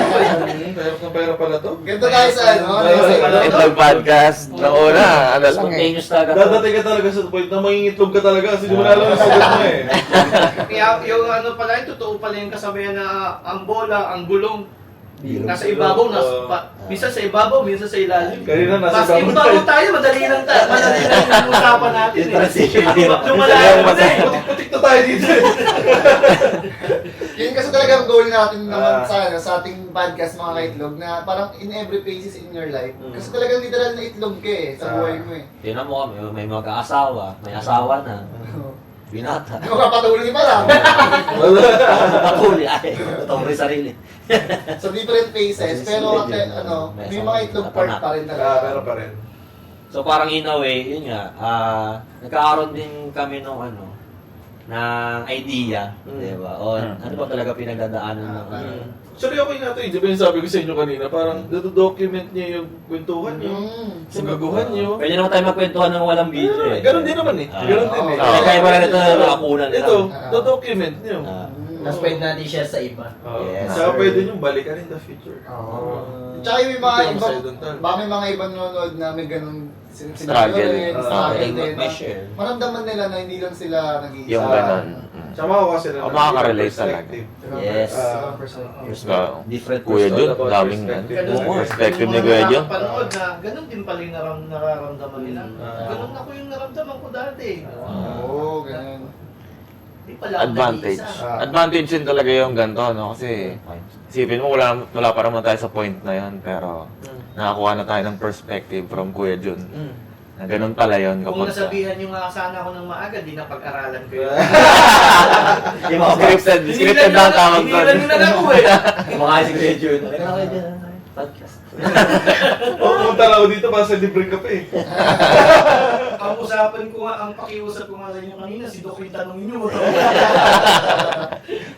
Pera na pera pala to. Ganito tayo sa ano? Itlog podcast, na una, ano lang eh. Spontaneous talaga. Dadating ka talaga sa point na mangingitlog ka talaga kasi di mo na alam yung sagot mo eh. Kaya yung ano pala, yung totoo pala yung kasabihan na ang bola, ang gulong, nasa ibabaw, minsan sa ibabaw, minsan sa ilalim. Kanina nasa Mas ibabaw tayo, madali lang yung usapan natin. Yung transition, hirap. Lumalayo na eh. Putik na tayo dito eh. Yun kasi talaga ang goal natin naman sa ating podcast mga kaitlog na parang in every phases in your life. Kasi talagang literal na itlog ka eh sa buhay mo eh. Tingnan mo kami, may mag-aasawa, may asawa na. Binata. Di ba patuloy pa lang? Nakuli ay. Totoo rin sarili. So different phases, pero may mga itlog part pa rin talaga. Pero pa rin. So parang in a way, yun nga, nagkakaroon din kami ng ng idea, di ba? O ano ba talaga pinagdadaanan ng Actually, okay na ito eh. Di ba yung sabi ko sa inyo kanina, parang document niyo yung kwentuhan niyo, yung gaguhan niyo. Pwede naman tayo magkwentuhan ng walang video eh. Ganun din naman eh. Ganun din eh. Kaya ba na ito nakakunan nila? Ito, document niyo. Tapos pwede natin share sa iba. Yes. Saka pwede niyong balikan in the future. Tsaka yung may mga Ito ang ibang, side on tal. baka may mga ibang nanonood na may ganun Struggle. struggle din. May share. Maramdaman nila na hindi lang sila nag-iisa. Yung ganon. Tsaka makakawa sila O, makaka-relate perspective. Yes. Kuya Different perspective. Jun, daming perspective ni Kuya Jun. Panood na, ganun din pala yung nararamdaman nila. Ganun ako yung naramdaman ko dati. Oo, ganun. Di pala ako Advantage. nag-iisa. Advantage yun talaga yung ganito, no? Kasi isipin mo, wala pa naman tayo sa point na yun, pero nakakuha na tayo ng perspective from Kuya Jun. Na ganun pala yun Kung kapag... nasabihan nyo nga sana ako ng maaga, di na pag-aralan ko yun. Yung mga Scripted na ang tawag doon. Hinilan nyo na lang ko eh. Yung mga si Kuya Jun. Podcast. Pumunta lang ako dito para sa libre ka pa eh. Ang usapan ko nga, ang pakiusap ko nga sa inyo kanina, si Doc yung tanongin nyo.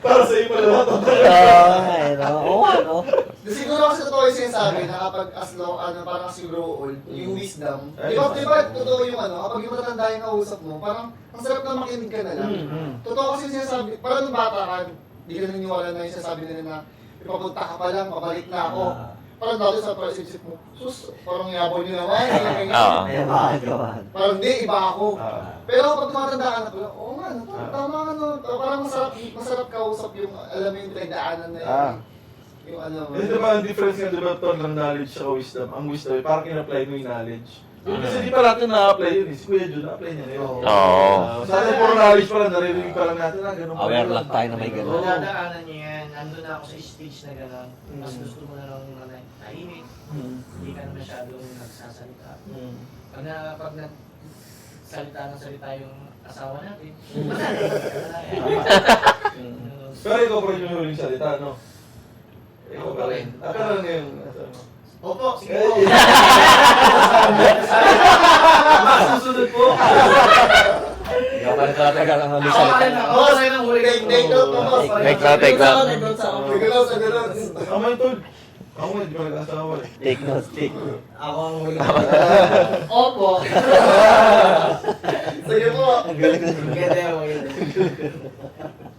Para sa iyo pala lahat. Oo. Siguro kasi totoo yung sinasabi na kapag parang as you grow old, yung wisdom. Di ba totoo yung kapag yung matatanda yung kausap mo, parang ang sarap na makinig ka na lang. Totoo kasi yung sinasabi, parang nung bata ka, di ka naniniwala na yung sinasabi nila na ipapunta ka pa lang, pabalik na ako. Parang dati sa isip mo, sus, parang yabon nyo naman. Parang di, iba ako. Pero kapag tumatanda ka na pala, oo nga, tama parang masarap kausap yung, alam mo yung pinagdaanan na yun. yung ano. Kasi diba, ang difference nga diba ito ng knowledge sa wisdom. Ang wisdom, parang in-apply mo yung knowledge. Kasi di pa natin na-apply yun eh. Si Kuya Jun, na-apply niya ngayon. Oo. Sa atin, puro knowledge pa lang, naririnig pa lang natin na gano'n. Aware lang tayo na may gano'n. Oo. Nadadaanan niyo yan. Nandun na ako sa stage na gano'n. Mas gusto mo na lang na tahimik. Hindi ka na masyadong nagsasalita. Pag nagsalita ng salita yung asawa natin, Pero ikaw pa rin yung huling salita, no? Ikaw pa rin. Ako lang ngayon. Opo, sige po. Susunod po. Ikaw pa rin talaga lang ang Ako salita. rin ako. Ako rin ang huli. Take note mo, boss. Take note, take note. Take note, take note. Tama yung tol. Ako nga, di pa nag-asawa eh. Take notes, take notes. Ako ang huli. Opo. Sige po. Maganda yung maganda.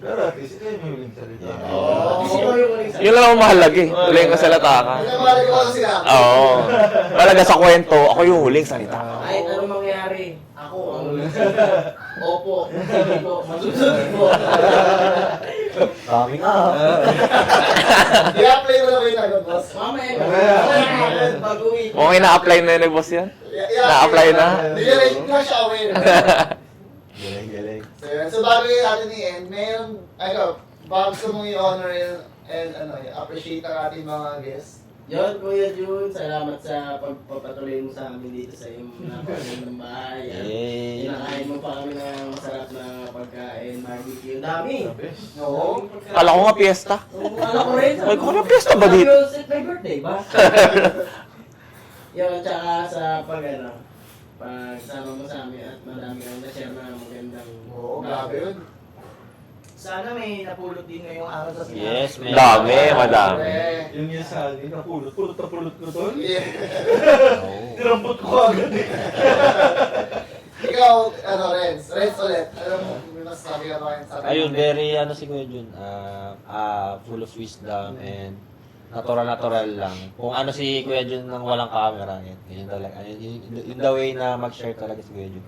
Pero at least, ikaw yung huling salita. Ako yung huli. Yun lang ang mahalaga eh. Huling kasalata ka. Nagkamali ko kasi sila. Oo. Talaga sa kwento, ako yung huling salita. Kahit anong mangyari, ako ang huli. Opo. Sige po. Masusunod po. Coming up. I-apply mo na ba yung nagod, boss? Mamaya. Mamaya. Baguhin. Okay, na-apply na yun, boss yan? Na-apply na? Hindi na siya aware. Galing, galing. So, yun. So bago yung natin i-end, mayroon, bago gusto mong i-honor and i-appreciate ang ating mga guests. Yun, Kuya Jun, salamat sa pagpapatuloy mo sa amin dito sa iyong napakagandang bahay. At Yay. Kinakain mo pa kami ng masarap na pagkain, barbecue. Dami! Oo. Kala ko nga piyesta. Oo, alam ko rin. Ay, kung ano piyesta ba dito? It's my birthday ba? Yun, tsaka sa pagsama mo sa amin at madami kang na-share na magandang Oo, grabe yun. Sana may napulot din ngayong araw sa sinabi. Yes, man. Dami, madami. Yung yan sa akin, napulot na pulot ko tol. Yeah. Tirampot ko agad eh. Ikaw, Renz ulit. Alam mo, may masasabi ka ba sa akin? Ayun, very si Kuya Jun, full of wisdom and natural lang. Kung ano si Kuya Jun nang walang camera, yun talaga. Yun the way na mag-share talaga si Kuya Jun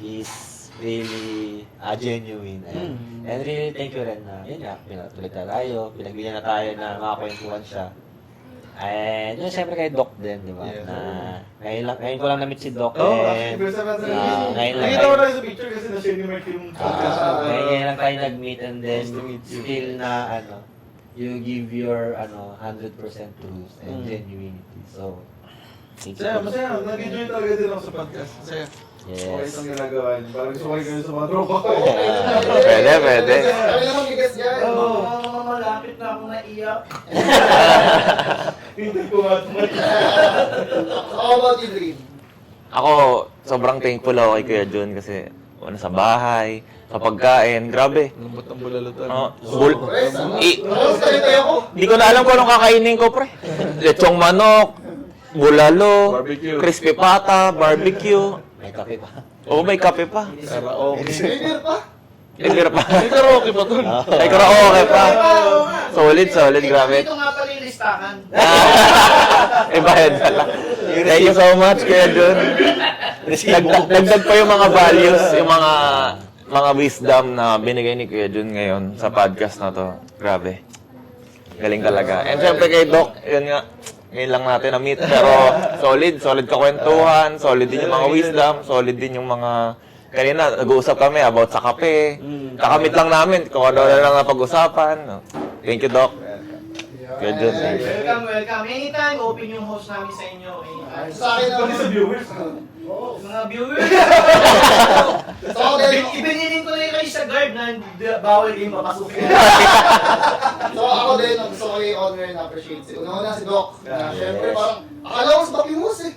is really genuine. And really thank you rin na, yun nga, pinatuloy tayo, pinagbigyan na tayo na makakwentuhan siya. And yun, siyempre kay Doc din, di ba? Yeah. Na, ngayon ko lang na-meet si Doc. Oo, and, actually, first time natin ngayon lang nakita ko na sa picture kasi na-share ni Mark yung podcast. ngayon lang tayo nag-meet and then Nice to meet you. still na, you give your, 100% truth and genuinity. So, thank you. Masaya, masaya. Nag-enjoy talaga din ako sa podcast. Masaya. Okay Yes. itong ginagawa niyo. Parang gusto ko kayo sa mga tropa ko. Pwede, pwede. Kami naman bigas dyan. Oo. Malapit na akong naiyak. Hindi ko matumat. How about you, Dream? Ako, sobrang thankful ako kay Kuya Jun kasi sa bahay, sa pagkain, grabe. Lambot ang bulalo Oh, Pres, i- salita ako. Di ko na alam kung anong kakainin ko, pre. Lechong manok, bulalo, Barbecue. crispy pata, barbecue. May kape pa. Oh, may kape pa. Karaoke. May beer pa. May beer pa. May karaoke pa tol. May karaoke pa. Solid, solid, grabe. Dito nga pala yung listahan. Bayad pala. Thank you so much, Kuya Jun. Dagdag pa yung mga values, yung mga wisdom na binigay ni Kuya Jun ngayon sa podcast na to. Grabe. Galing talaga. And syempre kay Doc, yun nga, ngayon lang natin na-meet. Pero solid kakwentuhan, solid din yung mga wisdom, solid din yung mga... Kanina, nag-uusap kami about sa kape. Kakamit lang namin kung ano na lang napag-usapan. Thank you, Doc. Kuya Jun, thank you. Welcome. Anytime, open yung host namin sa inyo. Anytime. Sa akin naman. Pati sa viewers. Oo, mga viewers. So ako din. Ibinilin ko na yun kayo sa guard na bawal yung papasukin. So ako din, ang gusto ko i-honor and appreciate si una si Doc. Na syempre parang, akala ko sa Bakimus eh.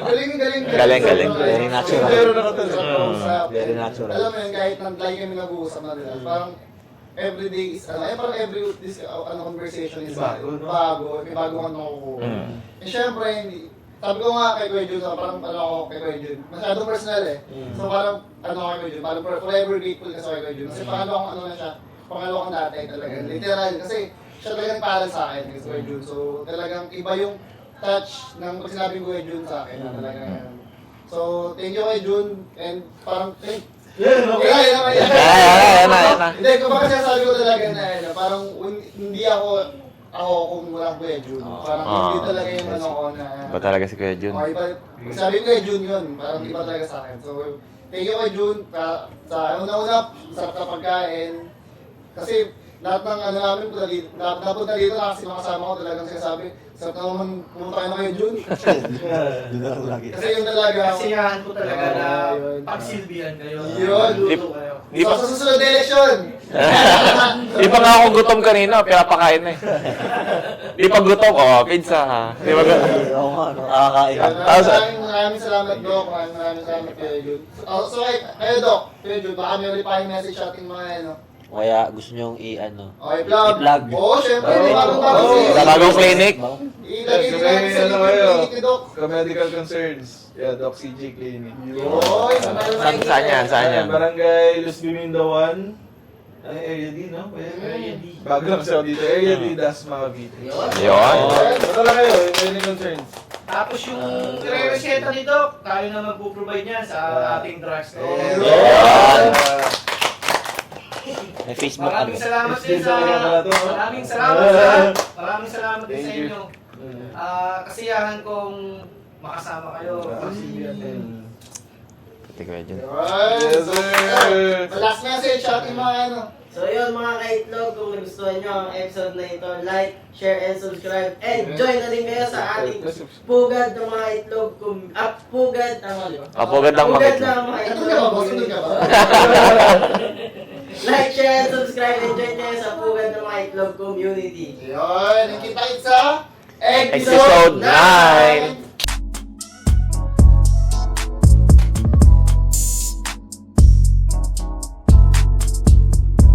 Galing. Galing. Very natural. Pero nakatala. Very natural. Alam mo yun, kahit lagi kami nag-uusap na rin, parang every day is, parang every conversation is Bago, no? bago, may bago kang nakukuha. Eh syempre, sabi ko nga kay Kuya Jun, parang ako kay Kuya Jun, masyadong personal eh. So parang ako kay Kuya Jun, parang forever grateful kasi kay Kuya Jun. Kasi pangalawang na siya, pangalawang dati talaga. Literal, kasi siya talaga nagpaaral sa akin, kasi Kuya Jun. So talagang iba yung touch ng pag sinabing Kuya Jun sa akin. Talagang, so thank you Kuya Jun, and parang, Yan, okay. Yan. Yan na. Hindi, kung baka sinasabi ko talaga na parang hindi ako ako kung walang Kuya Jun. Parang hindi talaga yung ano ko na... Iba talaga si Kuya Jun. Okay, iba, sabi ko Kuya Jun yun, parang iba talaga sa akin. So, thank you Kuya Jun, sa una-una, sarap na pagkain. Kasi lahat ng ano namin, napunta dito na kasi mga kasama ko talagang sinasabi, sarap na naman pumunta kayo na Kuya Jun. Kasi yun talaga. Kasiyahan ko talaga na yun. pagsilbihan kayo. Yun. Luto kayo. Di So, pa, sa susunod na eleksyon, di pa nga ako gutom kanina, pinapakain na eh. Di pa gutom, pizza ha. Di ba Oo nga, no? Nakakain. maraming salamat Doc, maraming salamat Kuya Jun. So, kayo Doc, Kuya Jun, baka may ulit message sa ating mga ano. Kaya gusto nyong i-ano. Okay, vlog. I-vlog. Oo, syempre, Oo. bagong-bago Oo. si... Sa bagong clinic? Ilagay din Kasi natin sa ano kayo? clinic ni Doc. Ka-medical concerns. Yeah, Doc CJ Clinic. Oy, Saan yan? Saan yan? Barangay Luz Bimindawan. Ay, area D, no? Area D. Bago lang siya dito. Area D, Dasma, Cavite. Yun. Basta lang kayo, any concerns. Tapos yung re-reseta ni Doc, tayo na magpo-provide niya sa ating drugstore. Yun. May Facebook ano. Maraming salamat din Yes, sa... yes, yes. Maraming salamat sa... Maraming salamat din sa Thank you. inyo. Kasiyahan kong makasama kayo. Pagsilbihan din. Pati Kuya Jun. Yes, sir. Last message sa ating mga ano. So yun mga kaitlog, kung nagustuhan nyo ang episode na ito, like, share, and subscribe. And join na din kayo sa ating pugad ng mga itlog. Pugad ang ano, di ba? Pugad ng mga Pugad itlog. ng mga Ito itlog. ka ba, boss? Sunod ka ba? Like, share, and subscribe, and join kayo sa pugad ng mga itlog community. Yun, nakita kita sa Episode 9.